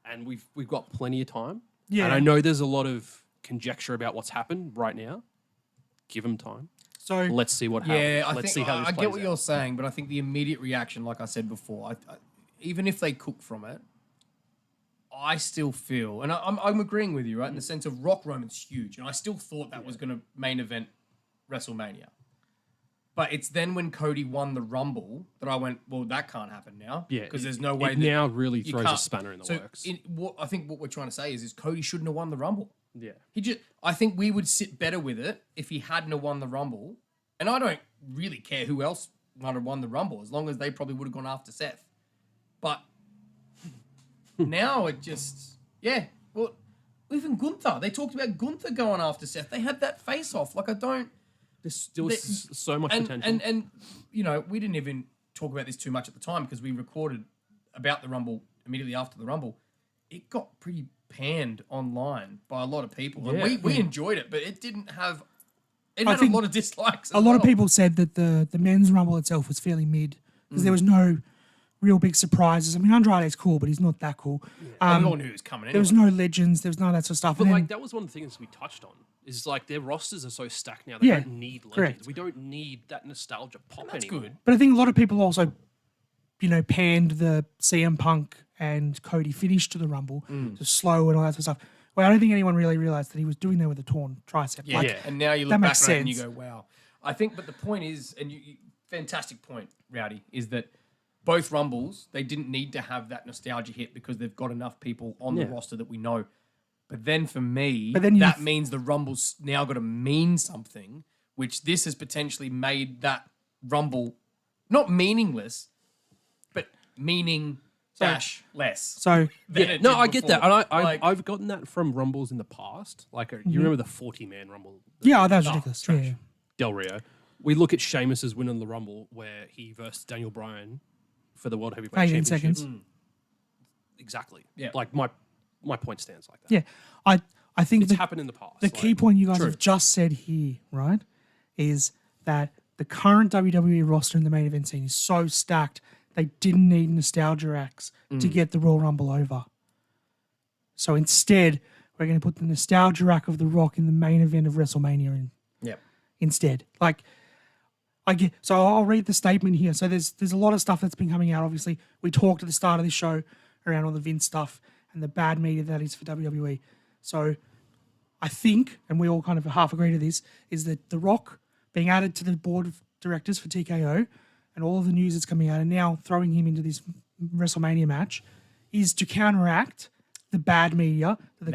Speaker 6: And we've got plenty of time.
Speaker 5: Yeah.
Speaker 6: And I know there's a lot of conjecture about what's happened right now. Give them time.
Speaker 5: So
Speaker 6: Let's see what happens.
Speaker 4: Yeah, I
Speaker 6: Let's
Speaker 4: think
Speaker 6: see how this
Speaker 4: I get
Speaker 6: plays
Speaker 4: what
Speaker 6: out.
Speaker 4: you're saying, but I think the immediate reaction, like I said before, even if they cook from it, I still feel, and I'm agreeing with you, right, in the sense of Rock Roman's huge, and I still thought that was going to main event WrestleMania. But it's then when Cody won the Rumble that I went, well, that can't happen now.
Speaker 6: Yeah,
Speaker 4: because there's no way
Speaker 6: it
Speaker 4: that
Speaker 6: now really
Speaker 4: you
Speaker 6: throws a
Speaker 4: can't.
Speaker 6: spanner in the
Speaker 4: So
Speaker 6: works.
Speaker 4: I think what we're trying to say is Cody shouldn't have won the Rumble.
Speaker 6: Yeah.
Speaker 4: I think we would sit better with it if he hadn't have won the Rumble. And I don't really care who else might have won the Rumble, as long as they probably would have gone after Seth. But now it just, well, even Gunther. They talked about Gunther going after Seth. They had that face-off. Like, I don't...
Speaker 6: There's still so much potential.
Speaker 4: And, you know, we didn't even talk about this too much at the time because we recorded about the Rumble immediately after the Rumble. It got pretty panned online by a lot of people. And
Speaker 6: Yeah.
Speaker 4: we enjoyed it, but it didn't have... It
Speaker 5: I
Speaker 4: had a
Speaker 5: think
Speaker 4: lot of dislikes.
Speaker 5: a lot of people said that the men's Rumble itself was fairly mid because there was no real big surprises. I mean, Andrade's cool, but he's not that cool.
Speaker 4: Everyone knew he was coming
Speaker 5: There was no legends. There was none of that sort of stuff.
Speaker 6: But
Speaker 5: And
Speaker 6: like
Speaker 5: then-
Speaker 6: that was one of the things we touched on. Is like their rosters are so stacked now. They
Speaker 5: Yeah,
Speaker 6: don't need legends.
Speaker 5: correct.
Speaker 6: We don't need that nostalgia pop
Speaker 4: That's
Speaker 6: anymore.
Speaker 4: good.
Speaker 5: But I think a lot of people also, panned the CM Punk and Cody finish to the Rumble, to slow and all that sort of stuff. Well, I don't think anyone really realized that he was doing that with a torn tricep.
Speaker 4: Yeah,
Speaker 5: Like,
Speaker 4: and now you
Speaker 5: that
Speaker 4: look back
Speaker 5: makes
Speaker 4: on it and you
Speaker 5: sense.
Speaker 4: go, wow. I think, but the point is, and fantastic point, Rowdy, is that both Rumbles, they didn't need to have that nostalgia hit because they've got enough people on the roster that we know. But then for me, that means the Rumble's now got to mean something, which this has potentially made that Rumble not meaningless, but meaning dash less.
Speaker 5: So
Speaker 4: than it
Speaker 6: No,
Speaker 4: did
Speaker 6: I get that,
Speaker 4: before.
Speaker 6: and
Speaker 4: Like-
Speaker 6: I've gotten that from Rumbles in the past. Like you remember the 40-man Rumble?
Speaker 5: yeah, that was ridiculous. Yeah.
Speaker 6: Del Rio. We look at Sheamus's win in the Rumble where he versed Daniel Bryan for the World Heavyweight
Speaker 5: 18
Speaker 6: Championship.
Speaker 5: seconds.
Speaker 6: Exactly.
Speaker 4: Yeah.
Speaker 6: Like my point stands like that.
Speaker 5: Yeah, I think
Speaker 6: It's happened in the past.
Speaker 5: the
Speaker 6: like-
Speaker 5: key point you guys have just said here, right, is that the current WWE roster in the main event scene is so stacked they didn't need nostalgia acts to get the Royal Rumble over. So instead, we're going to put the nostalgia act of The Rock in the main event of WrestleMania in.
Speaker 4: Yep.
Speaker 5: Instead. Like, so I'll read the statement here. So there's a lot of stuff that's been coming out. Obviously, we talked at the start of this show around all the Vince stuff and the bad media that is for WWE. So I think, and we all kind of half agree to this, is that The Rock being added to the board of directors for TKO and all of the news that's coming out and now throwing him into this WrestleMania match is to counteract the bad media that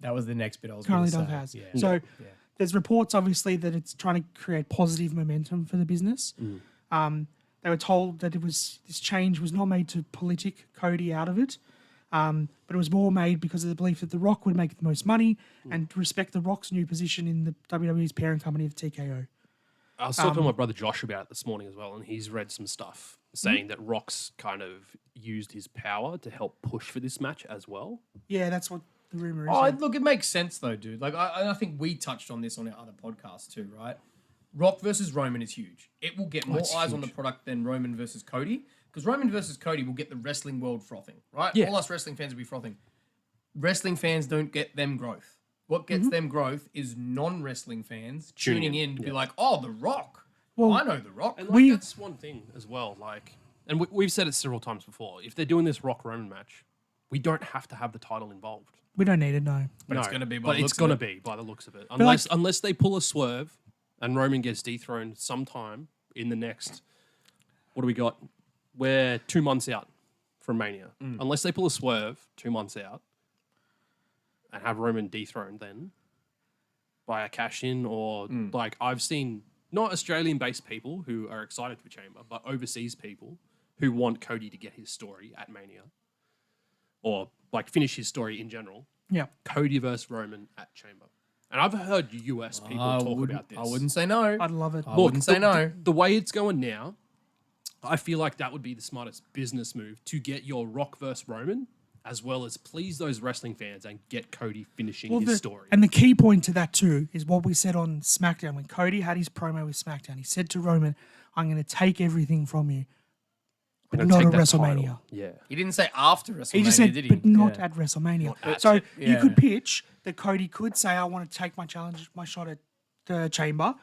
Speaker 4: That was the next bit I was going
Speaker 5: currently
Speaker 4: to say.
Speaker 5: has.
Speaker 4: Yeah.
Speaker 5: So there's reports, obviously, that it's trying to create positive momentum for the business. They were told that this change was not made to politic Cody out of it, but it was more made because of the belief that The Rock would make the most money and respect The Rock's new position in the WWE's parent company of TKO.
Speaker 6: I was talking to my brother Josh about it this morning as well, and he's read some stuff saying that Rock's kind of used his power to help push for this match as well.
Speaker 5: Yeah, that's what the rumor is.
Speaker 4: Oh, look, it makes sense though, dude. Like, I think we touched on this on our other podcast too, right? Rock versus Roman is huge. It will get more
Speaker 5: it's
Speaker 4: eyes on the
Speaker 5: huge.
Speaker 4: product than Roman versus Cody. Because Roman versus Cody will get the wrestling world frothing, right?
Speaker 6: Yeah.
Speaker 4: All us wrestling fans will be frothing. Wrestling fans don't get them growth. What gets them growth is non-wrestling fans tuning in to be like, oh, The Rock.
Speaker 5: Well,
Speaker 4: I know The Rock.
Speaker 6: And like, that's one thing as well. Like, and we've said it several times before. If they're doing this Rock Roman match, we don't have to have the title involved.
Speaker 5: We don't need it, no.
Speaker 4: But it's gonna be by the looks
Speaker 6: it's going to
Speaker 4: of it.
Speaker 6: be by the looks of it.
Speaker 5: like-
Speaker 6: Unless they pull a swerve and Roman gets dethroned sometime in the next. What do we got? We're 2 months out from Mania. Unless they pull a swerve 2 months out and have Roman dethroned then by a cash in or like I've seen not Australian based people who are excited for Chamber, but overseas people who want Cody to get his story at Mania or like finish his story in general.
Speaker 5: Yeah.
Speaker 6: Cody versus Roman at Chamber. And I've heard US people talk about this.
Speaker 4: I wouldn't say no.
Speaker 5: I'd love it.
Speaker 4: I wouldn't say no.
Speaker 6: The way it's going now, I feel like that would be the smartest business move to get your Rock versus Roman, as well as please those wrestling fans and get Cody finishing his story.
Speaker 5: And the key point to that too is what we said on SmackDown when Cody had his promo with SmackDown. He said to Roman, "I'm going to take everything from you, but
Speaker 6: I'm
Speaker 5: not
Speaker 6: gonna
Speaker 5: at
Speaker 6: take that
Speaker 5: WrestleMania."
Speaker 6: title. Yeah.
Speaker 4: He didn't say after WrestleMania,
Speaker 5: He just said,
Speaker 4: did he?
Speaker 5: but not
Speaker 4: Yeah.
Speaker 5: at WrestleMania.
Speaker 6: at
Speaker 5: So
Speaker 6: it,
Speaker 5: you could pitch that Cody could say, "I want to take my challenge, my shot at the Chamber,"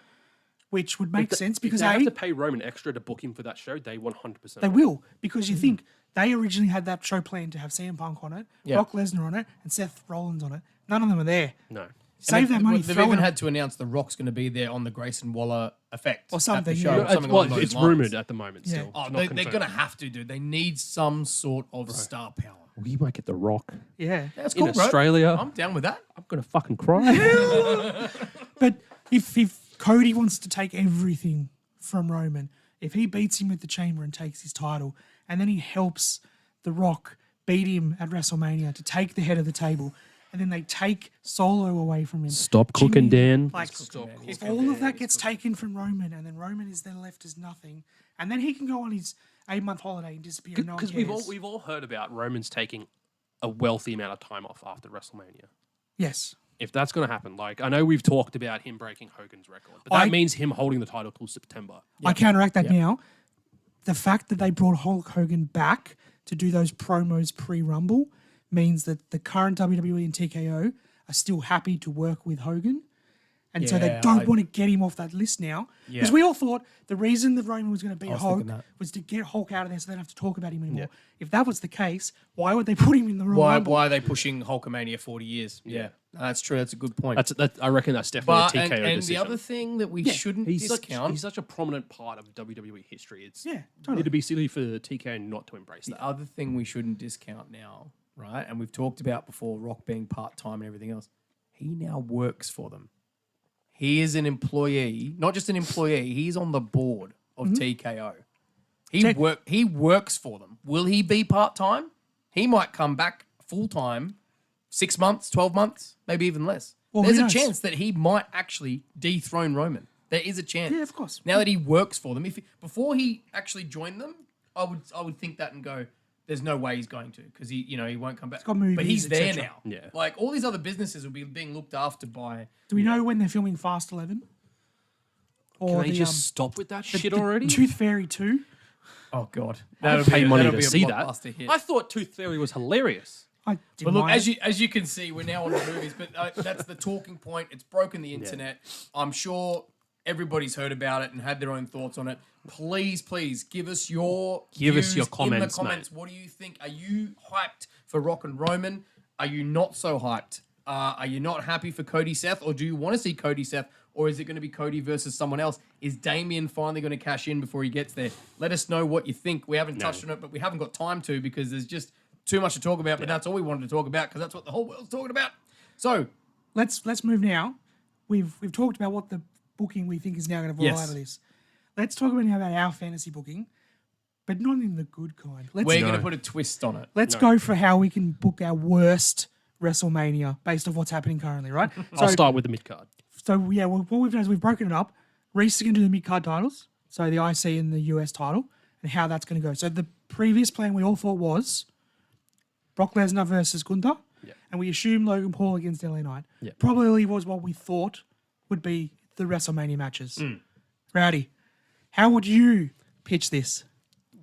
Speaker 5: which would make sense because
Speaker 6: if they have
Speaker 5: A,
Speaker 6: to pay Roman extra to book him for that show, they 100%.
Speaker 5: they will, because you think they originally had that show planned to have CM Punk on it,
Speaker 4: Yeah.
Speaker 5: Brock Lesnar on it, and Seth Rollins on it. None of them are there.
Speaker 6: No.
Speaker 5: Save that money.
Speaker 4: They've
Speaker 5: throw
Speaker 4: even
Speaker 5: it
Speaker 4: had to announce The Rock's going to be there on the Grayson Waller effect
Speaker 5: Or
Speaker 4: at
Speaker 5: something,
Speaker 4: the show.
Speaker 5: yeah.
Speaker 4: or something
Speaker 6: Well,
Speaker 4: along those
Speaker 6: it's
Speaker 4: lines.
Speaker 6: rumored at the moment
Speaker 5: Yeah.
Speaker 6: still.
Speaker 4: Oh,
Speaker 6: It's not
Speaker 4: they're
Speaker 6: confirmed.
Speaker 4: going to have to, dude. They need some sort of star power.
Speaker 6: We might get The Rock.
Speaker 5: Yeah.
Speaker 4: That's
Speaker 6: In
Speaker 4: cool, bro.
Speaker 6: Australia.
Speaker 4: I'm down with that.
Speaker 6: I'm going to fucking cry.
Speaker 5: But if Cody wants to take everything from Roman, if he beats him at the Chamber and takes his title, and then he helps The Rock beat him at WrestleMania to take the head of the table, and then they take Solo away from him.
Speaker 6: Stop cooking, Dan.
Speaker 5: Like,
Speaker 4: Stop
Speaker 5: if
Speaker 4: cooking,
Speaker 5: all of
Speaker 4: Dan.
Speaker 5: that gets taken from Roman, and then Roman is then left as nothing, and then he can go on his 8-month holiday and disappear. No one
Speaker 6: Because
Speaker 5: cares.
Speaker 6: we've all heard about Roman's taking a wealthy amount of time off after WrestleMania.
Speaker 5: Yes.
Speaker 6: If that's going to happen, like I know we've talked about him breaking Hogan's record, but that means him holding the title till September.
Speaker 5: I counteract that now. The fact that they brought Hulk Hogan back to do those promos pre-Rumble means that the current WWE and TKO are still happy to work with Hogan. And so they
Speaker 4: Yeah,
Speaker 5: don't want to get him off that list now. Because
Speaker 4: Yeah.
Speaker 5: we all thought the reason that Roman was going to beat
Speaker 4: was
Speaker 5: Hulk
Speaker 4: thinking that.
Speaker 5: was to get Hulk out of there so they don't have to talk about him anymore. If that was the case, why would they put him in the Royal Rumble?
Speaker 4: Why are they pushing Hulkamania 40 years? Yeah. That's true. That's a good point.
Speaker 6: I reckon that's definitely
Speaker 4: but,
Speaker 6: a TKO
Speaker 4: and the
Speaker 6: decision.
Speaker 4: other thing that we shouldn't
Speaker 6: he's
Speaker 4: discount...
Speaker 6: such a prominent part of WWE history. It's
Speaker 5: Yeah, totally.
Speaker 6: it'd be silly for TKO not to embrace that.
Speaker 4: The other thing we shouldn't discount now, right? And we've talked about before Rock being part-time and everything else. He now works for them. He is an employee, not just an employee, he's on the board of TKO. He works for them. Will he be part-time? He might come back full-time 6 months, 12 months, maybe even less.
Speaker 5: Well,
Speaker 4: There's
Speaker 5: who
Speaker 4: a
Speaker 5: knows?
Speaker 4: chance that he might actually dethrone Roman. There is a chance.
Speaker 5: Yeah, of course.
Speaker 4: Now that he works for them, before he actually joined them, I would think that and go, there's no way he's going to because he won't come back.
Speaker 5: got movies,
Speaker 4: but he's there
Speaker 5: etc.
Speaker 4: now.
Speaker 6: Yeah.
Speaker 4: Like all these other businesses will be being looked after by.
Speaker 5: Do we know when they're filming Fast 11? Or
Speaker 6: Can they just stop with that shit already?
Speaker 5: Tooth Fairy 2?
Speaker 4: Oh God,
Speaker 6: I'd pay money to see that.
Speaker 4: blockbuster hit.
Speaker 6: I thought Tooth Fairy was hilarious.
Speaker 5: I
Speaker 4: But
Speaker 5: didn't
Speaker 4: look,
Speaker 5: mind it.
Speaker 4: as you can see, we're now on the movies. But that's the talking point. It's broken the internet. I'm sure everybody's heard about it and had their own thoughts on it. Please give us your views
Speaker 6: comments,
Speaker 4: in the comments.
Speaker 6: mate.
Speaker 4: What do you think? Are you hyped for Rock and Roman? Are you not so hyped? Are you not happy for Cody Seth, or do you want to see Cody Seth, or is it going to be Cody versus someone else? Is Damien finally going to cash in before he gets there? Let us know what you think. We haven't touched on it, but we haven't got time to because there's just too much to talk about. But that's all we wanted to talk about because that's what the whole world's talking about. So
Speaker 5: Let's move now. We've talked about what the booking we think is now going to fall
Speaker 4: Yes.
Speaker 5: out of this. Let's talk about our fantasy booking, but not in the good kind.
Speaker 4: we're going to put a twist on it.
Speaker 5: Let's go for how we can book our worst WrestleMania based on what's happening currently, right?
Speaker 6: I'll start with the mid card.
Speaker 5: So yeah, what we've done is we've broken it up. Reece is going to do the mid-card titles, so the IC and the US title, and how that's going to go. So the previous plan we all thought was Brock Lesnar versus Gunther, and we assumed Logan Paul against LA Knight.
Speaker 6: Yeah.
Speaker 5: Probably was what we thought would be the WrestleMania matches. Rowdy, how would you pitch this?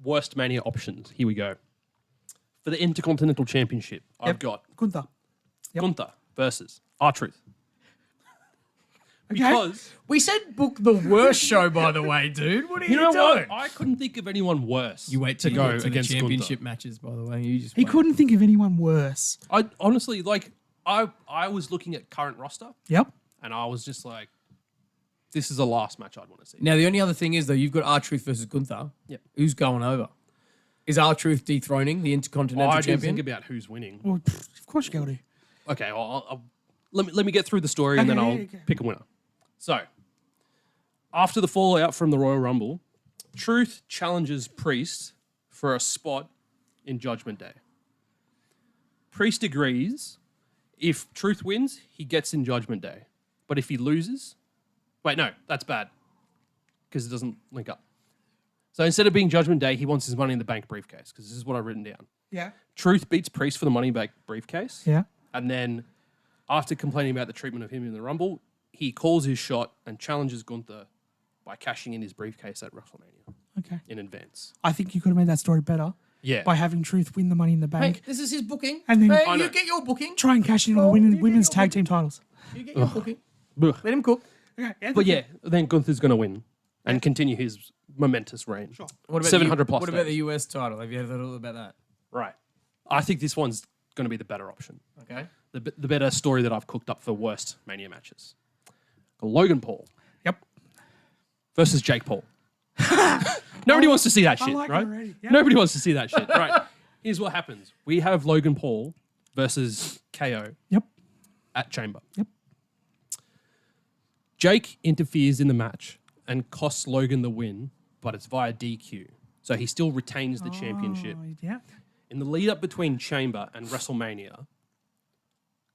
Speaker 6: Worst Mania options. Here we go. For the Intercontinental Championship, I've got
Speaker 5: Gunther. Yep.
Speaker 6: Gunther versus R-Truth.
Speaker 5: Okay.
Speaker 6: Because,
Speaker 4: We said book the worst show, by the way, dude. What are you,
Speaker 6: you know
Speaker 4: doing?
Speaker 6: what? I couldn't think of anyone worse
Speaker 4: You wait till
Speaker 6: to
Speaker 4: you
Speaker 6: go
Speaker 4: get to
Speaker 6: against
Speaker 4: the championship
Speaker 6: Gunther.
Speaker 4: matches, by the way. You just
Speaker 5: He
Speaker 4: wait.
Speaker 5: couldn't think of anyone worse.
Speaker 6: I honestly, I was looking at current roster,
Speaker 5: Yep.
Speaker 6: and I was just like, this is the last match I'd want to see.
Speaker 4: Now, the only other thing is, though, you've got R-Truth versus Gunther.
Speaker 6: Yep.
Speaker 4: Who's going over? Is R-Truth dethroning the Intercontinental
Speaker 6: I didn't
Speaker 4: Champion?
Speaker 6: think about who's winning.
Speaker 5: Well, of course you got to.
Speaker 6: Okay, well, let me get through the story and then I'll
Speaker 5: Okay.
Speaker 6: pick a winner. So, after the fallout from the Royal Rumble, Truth challenges Priest for a spot in Judgment Day. Priest agrees. If Truth wins, he gets in Judgment Day. But if he loses... Wait, no, that's bad. Because it doesn't link up. So instead of being Judgment Day, he wants his Money in the Bank briefcase, because this is what I've written down.
Speaker 5: Yeah.
Speaker 6: Truth beats Priest for the Money in the Bank briefcase.
Speaker 5: Yeah.
Speaker 6: And then, after complaining about the treatment of him in the Rumble, he calls his shot and challenges Gunther by cashing in his briefcase at WrestleMania
Speaker 5: Okay.
Speaker 6: in advance.
Speaker 5: I think you could have made that story better
Speaker 6: Yeah.
Speaker 5: by having Truth win the Money in the
Speaker 4: Hey,
Speaker 5: Bank.
Speaker 4: this is his booking.
Speaker 5: And then-
Speaker 4: Hey,
Speaker 6: I know.
Speaker 4: you get your booking.
Speaker 5: Try and cash in on the women's tag team titles.
Speaker 4: You get your booking.
Speaker 6: Ugh.
Speaker 4: Let him cook.
Speaker 5: Okay.
Speaker 6: But yeah, then Gunther's going to win and continue his momentous reign. Sure.
Speaker 4: What about
Speaker 6: 700 plus.
Speaker 4: What about the
Speaker 6: days.
Speaker 4: US title? Have you heard all about that?
Speaker 6: Right. I think this one's going to be the better option.
Speaker 4: Okay.
Speaker 6: The better story that I've cooked up for worst Mania matches. Logan Paul
Speaker 5: Yep.
Speaker 6: versus Jake Paul. Nobody wants to see that shit,
Speaker 5: like it
Speaker 6: right?
Speaker 5: already. Yep.
Speaker 6: Nobody wants to see that shit, right? Here's what happens. We have Logan Paul versus KO
Speaker 5: Yep.
Speaker 6: at Chamber.
Speaker 5: Yep.
Speaker 6: Jake interferes in the match and costs Logan the win, but it's via DQ. So he still retains the championship.
Speaker 5: Oh, yeah.
Speaker 6: In the lead up between Chamber and WrestleMania,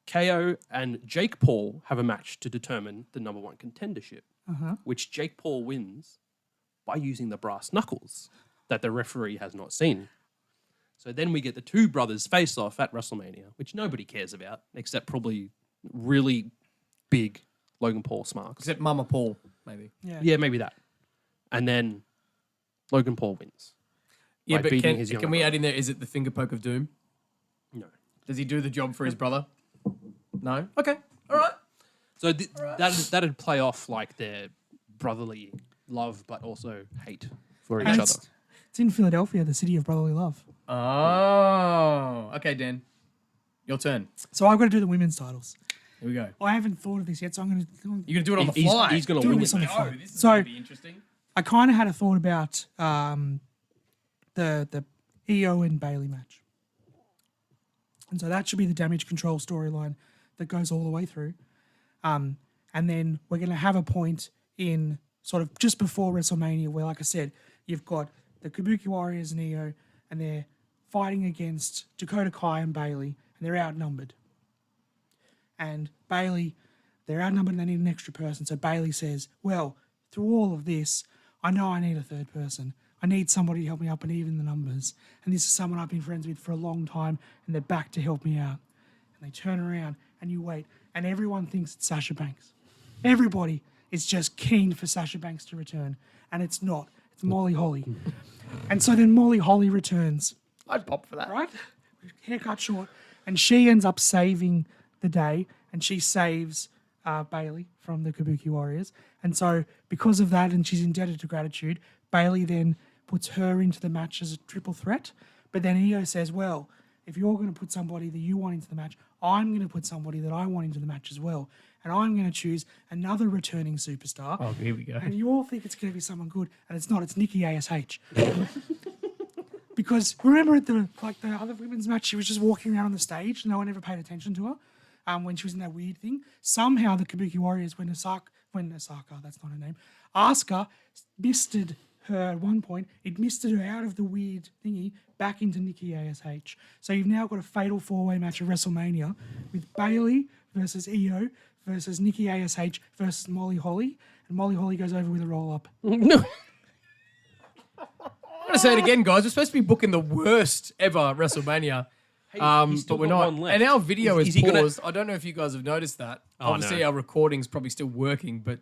Speaker 6: KO and Jake Paul have a match to determine the number one contendership, which Jake Paul wins by using the brass knuckles that the referee has not seen. So then we get the two brothers face off at WrestleMania, which nobody cares about, except probably really big Logan Paul smarks.
Speaker 4: Except Mama Paul, maybe.
Speaker 6: Yeah, maybe that. And then Logan Paul wins.
Speaker 4: Yeah,
Speaker 6: by
Speaker 4: but
Speaker 6: beating
Speaker 4: can,
Speaker 6: his
Speaker 4: can
Speaker 6: younger
Speaker 4: we
Speaker 6: brother.
Speaker 4: add in there, is it the finger poke of doom?
Speaker 6: No.
Speaker 4: Does he do the job for his brother? No? Okay. All right.
Speaker 6: So that'd play off like their brotherly love, but also hate for each
Speaker 5: And
Speaker 6: other.
Speaker 5: it's in Philadelphia, the city of brotherly love.
Speaker 4: Oh. Okay, Dan. Your turn.
Speaker 5: So I've got to do the women's titles.
Speaker 4: Here we go.
Speaker 5: I haven't thought of this yet, so I'm going to.
Speaker 4: You're going to do it on the
Speaker 6: He's-
Speaker 4: fly.
Speaker 6: he's gonna
Speaker 4: Doing
Speaker 6: win
Speaker 4: this
Speaker 6: it.
Speaker 4: on the
Speaker 5: So-
Speaker 4: fly. This is
Speaker 5: so-
Speaker 4: going to be interesting.
Speaker 5: I kind of had a thought about the EO and Bailey match. And so that should be the damage control storyline that goes all the way through. And then we're going to have a point in sort of just before WrestleMania where, like I said, you've got the Kabuki Warriors and EO, and they're fighting against Dakota Kai and Bailey, and they're outnumbered. And Bailey, they're outnumbered and they need an extra person. So Bailey says, well, through all of this, I know I need a third person. I need somebody to help me up and even the numbers. And this is someone I've been friends with for a long time, and they're back to help me out. And they turn around and you wait, and everyone thinks it's Sasha Banks. Everybody is just keen for Sasha Banks to return, and it's not. It's Molly Holly. And so then Molly Holly returns,
Speaker 4: I'd pop for that.
Speaker 5: right? Haircut short, and she ends up saving the day, and she saves Bailey from the Kabuki Warriors. And so because of that, and she's indebted to gratitude, Bailey then puts her into the match as a triple threat. But then Io says, well, if you're going to put somebody that you want into the match, I'm going to put somebody that I want into the match as well. And I'm going to choose another returning superstar.
Speaker 4: Oh, here we go.
Speaker 5: And you all think it's going to be someone good, and it's not. It's Nikki ASH. Because remember at the other women's match, she was just walking around on the stage. No one ever paid attention to her when she was in that weird thing. Somehow the Kabuki Warriors, when Osaka, that's not her name, Asuka misted her at one point. It misted her out of the weird thingy back into Nikki ASH. So you've now got a fatal four-way match at WrestleMania with Bailey versus Io versus Nikki ASH versus Molly Holly. And Molly Holly goes over with a roll-up.
Speaker 6: No.
Speaker 4: I'm going to say it again, guys. We're supposed to be booking the worst ever WrestleMania.
Speaker 6: He's still
Speaker 4: but we're
Speaker 6: got
Speaker 4: not.
Speaker 6: one left.
Speaker 4: And our video
Speaker 6: Is
Speaker 4: is
Speaker 6: he gonna-
Speaker 4: paused. I don't know if you guys have noticed that.
Speaker 6: Oh,
Speaker 4: Obviously,
Speaker 6: no.
Speaker 4: our recording's probably still working, but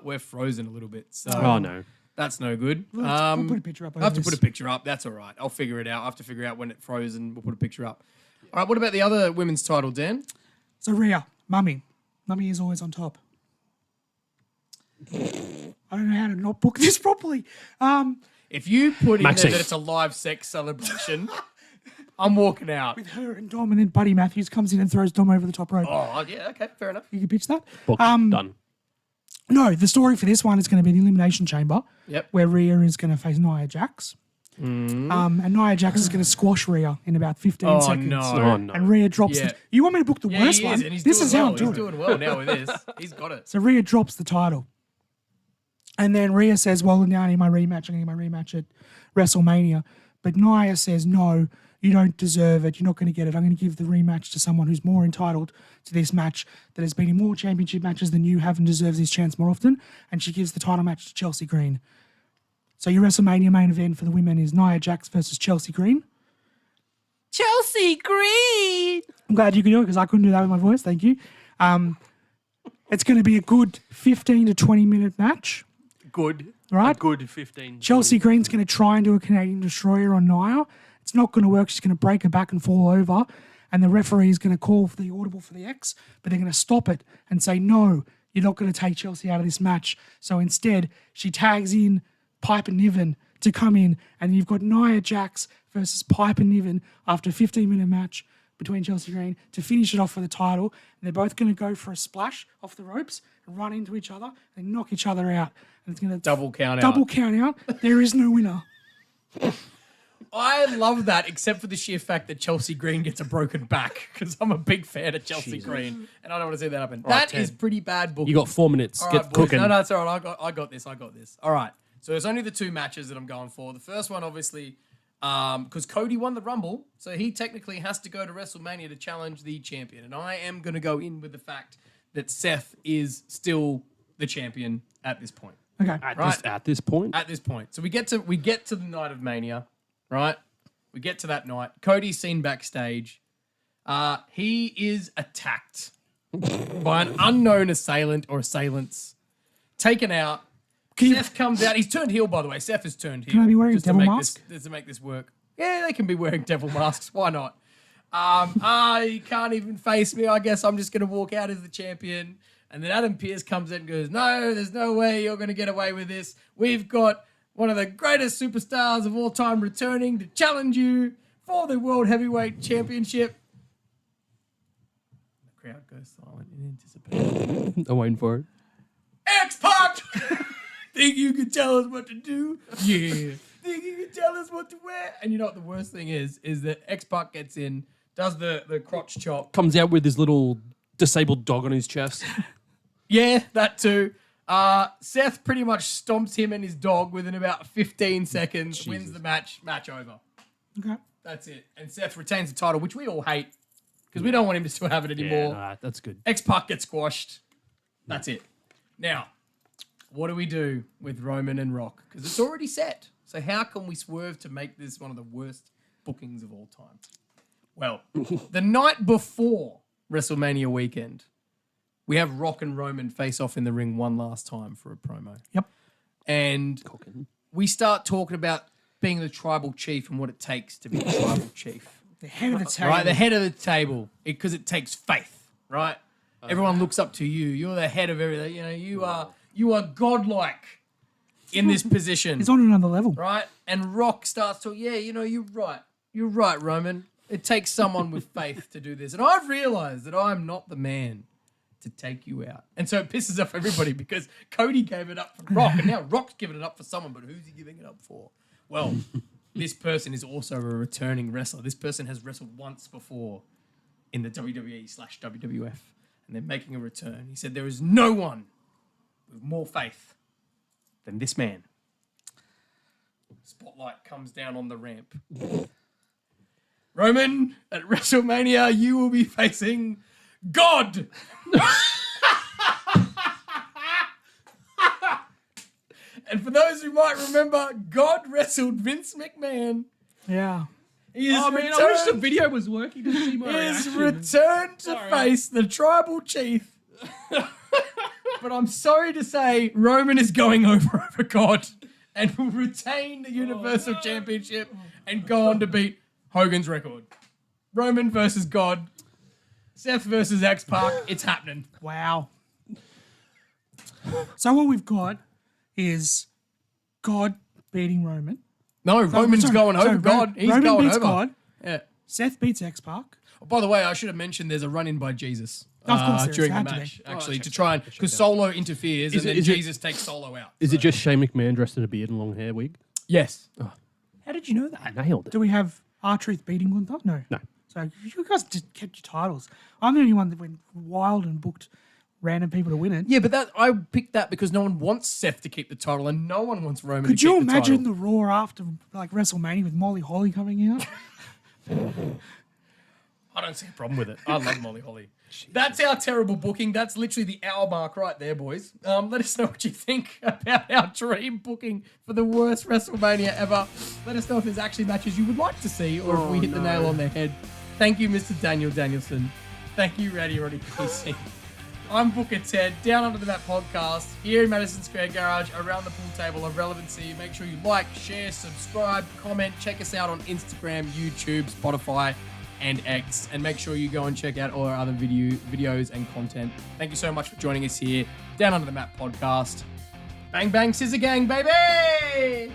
Speaker 4: we're frozen a little bit. So
Speaker 6: Oh no.
Speaker 4: that's no good.
Speaker 5: We'll put a picture up.
Speaker 4: I have to put a picture up. That's all right. I'll figure it out. I have to figure out when it froze and we'll put a picture up. All right. What about the other women's title, Dan?
Speaker 5: So Rhea, Mummy is always on top. I don't know how to not book this properly.
Speaker 4: If you put in
Speaker 6: Maxine.
Speaker 4: there that it's a live sex celebration, I'm walking out.
Speaker 5: With her and Dom, and then Buddy Matthews comes in and throws Dom over the top rope.
Speaker 4: Oh, yeah. Okay. Fair enough.
Speaker 5: You can pitch that.
Speaker 6: Book done.
Speaker 5: No, the story for this one is going to be the Elimination Chamber,
Speaker 4: Yep.
Speaker 5: where Rhea is going to face Nia Jax. And Nia Jax is going to squash Rhea in about 15
Speaker 4: Oh,
Speaker 5: seconds.
Speaker 4: no.
Speaker 6: Oh no.
Speaker 5: And Rhea drops
Speaker 4: Yeah.
Speaker 5: the... You want me to book the
Speaker 4: Yeah,
Speaker 5: worst
Speaker 4: he
Speaker 5: one?
Speaker 4: is. And he's
Speaker 5: This
Speaker 4: doing
Speaker 5: is how
Speaker 4: well.
Speaker 5: I'm doing
Speaker 4: He's
Speaker 5: it.
Speaker 4: doing well now with this. He's got it.
Speaker 5: So Rhea drops the title. And then Rhea says, well, now I need my rematch. I'm going to get my rematch at WrestleMania. But Nia says, no, you don't deserve it. You're not going to get it. I'm going to give the rematch to someone who's more entitled to this match, that has been in more championship matches than you have and deserves this chance more often. And she gives the title match to Chelsea Green. So your WrestleMania main event for the women is Nia Jax versus Chelsea Green.
Speaker 6: Chelsea Green.
Speaker 5: I'm glad you could do it because I couldn't do that with my voice. Thank you. It's going to be a good 15 to 20 minute match.
Speaker 6: Good.
Speaker 5: Right.
Speaker 6: A good 15.
Speaker 5: Chelsea Green's going to try and do a Canadian Destroyer on Nia. It's not going to work. She's going to break her back and fall over. And the referee is going to call for the audible for the X, but they're going to stop it and say, no, you're not going to take Chelsea out of this match. So instead, she tags in Piper Niven to come in. And you've got Nia Jax versus Piper Niven after a 15-minute match between Chelsea Green to finish it off for the title. And they're both going to go for a splash off the ropes and run into each other and knock each other out. And it's going to
Speaker 4: Double count out.
Speaker 5: double count out. There is no winner.
Speaker 4: I love that, except for the sheer fact that Chelsea Green gets a broken back, because I'm a big fan of Chelsea Green, and I don't want to see that happen. That is pretty bad booking.
Speaker 6: You got 4 minutes.
Speaker 4: All
Speaker 6: Get
Speaker 4: right, boys.
Speaker 6: cooking.
Speaker 4: No, it's all right. I got this. All right. So it's only the two matches that I'm going for. The first one, obviously, because Cody won the Rumble, so he technically has to go to WrestleMania to challenge the champion. And I am going to go in with the fact that Seth is still the champion at this point.
Speaker 5: Okay.
Speaker 6: At this point.
Speaker 4: At this point. So we get to the night of Mania, right? We get to that night. Cody's seen backstage. He is attacked by an unknown assailant or assailants. Taken out. Seth comes out. He's turned heel, by the way. Seth has turned heel.
Speaker 5: Can I be wearing
Speaker 4: just
Speaker 5: devil
Speaker 4: to make
Speaker 5: mask?
Speaker 4: Just to make this work. Yeah, they can be wearing devil masks. Why not? You can't even face me. I guess I'm just going to walk out as the champion. And then Adam Pearce comes in and goes, no, there's no way you're going to get away with this. We've got one of the greatest superstars of all time returning to challenge you for the World Heavyweight Championship. The crowd goes silent in anticipation.
Speaker 6: I'm waiting for it.
Speaker 4: X-Pac! Think you can tell us what to do? Yeah. Think you can tell us what to wear? And you know what the worst thing is that X-Pac gets in, does the crotch chop.
Speaker 6: Comes out with his little disabled dog on his chest.
Speaker 4: Yeah, that too. Seth pretty much stomps him and his dog within about 15 seconds, wins the match over.
Speaker 5: Okay.
Speaker 4: That's it. And Seth retains the title, which we all hate because we don't want him to still have it anymore.
Speaker 6: Nah, that's good.
Speaker 4: X-Pac gets squashed. That's it. Now, what do we do with Roman and Rock? Because it's already set. So how can we swerve to make this one of the worst bookings of all time? Well, the night before WrestleMania weekend, we have Rock and Roman face off in the ring one last time for a promo.
Speaker 5: Yep.
Speaker 4: And we start talking about being the tribal chief and what it takes to be the tribal chief.
Speaker 5: The head of the table.
Speaker 4: Right, the head of the table, because it takes faith, right? Everyone looks up to you. You're the head of everything. You know, you are godlike in this position,
Speaker 5: He's on another level.
Speaker 4: right? And Rock starts to, you're right. You're right, Roman. It takes someone with faith to do this. And I've realized that I'm not the man to take you out. And so it pisses off everybody because Cody gave it up for Rock, and now Rock's giving it up for someone, but who's he giving it up for? Well, this person is also a returning wrestler. This person has wrestled once before in the WWE/WWF, and they're making a return. He said, there is no one with more faith than this man. Spotlight comes down on the ramp. Roman, at WrestleMania, you will be facing God. And for those who might remember, God wrestled Vince McMahon.
Speaker 5: Yeah.
Speaker 4: He is
Speaker 6: I wish the video was working to see my
Speaker 4: His
Speaker 6: reaction.
Speaker 4: return to face the tribal chief. But I'm sorry to say, Roman is going over God and will retain the Universal Championship and go on to beat Hogan's record. Roman versus God. Seth versus X-Pac. It's happening.
Speaker 5: Wow. So what we've got is God beating Roman.
Speaker 4: No, Roman's going over God. He's
Speaker 5: Roman
Speaker 4: going
Speaker 5: beats
Speaker 4: over.
Speaker 5: God.
Speaker 4: Yeah.
Speaker 5: Seth beats X-Pac.
Speaker 4: Oh, by the way, I should have mentioned there's a run-in by Jesus.
Speaker 5: Of course there is.
Speaker 4: during the
Speaker 5: Had to
Speaker 4: match,
Speaker 5: be.
Speaker 4: actually, to try and because Solo interferes and then Jesus takes Solo out.
Speaker 6: Is it just Shane McMahon dressed in a beard and long hair wig?
Speaker 4: Yes.
Speaker 5: How did you know that?
Speaker 6: Nailed it.
Speaker 5: Do we have R-Truth beating Gunther? No.
Speaker 6: No.
Speaker 5: So you guys just kept your titles. I'm the only one that went wild and booked random people to win it.
Speaker 4: Yeah, but I picked that because no one wants Seth to keep the title and no one wants Roman
Speaker 5: Could
Speaker 4: to keep
Speaker 5: you
Speaker 4: the
Speaker 5: imagine
Speaker 4: title.
Speaker 5: the Raw after like WrestleMania with Molly Holly coming out?
Speaker 4: I don't see a problem with it. I love Molly Holly. That's our terrible booking. That's literally the hour mark right there, boys. Let us know what you think about our dream booking for the worst WrestleMania ever. Let us know if there's actually matches you would like to see or if we hit the nail on the head. Thank you, Mr. Daniel Danielson. Thank you, Roddy PC. I'm Booker Ted, Down Under the Mat podcast, here in Madison Square Garage, around the pool table of relevancy. Make sure you like, share, subscribe, comment, check us out on Instagram, YouTube, Spotify, and X. And make sure you go and check out all our other videos and content. Thank you so much for joining us here, Down Under the Mat podcast. Bang, bang, scissor gang, baby!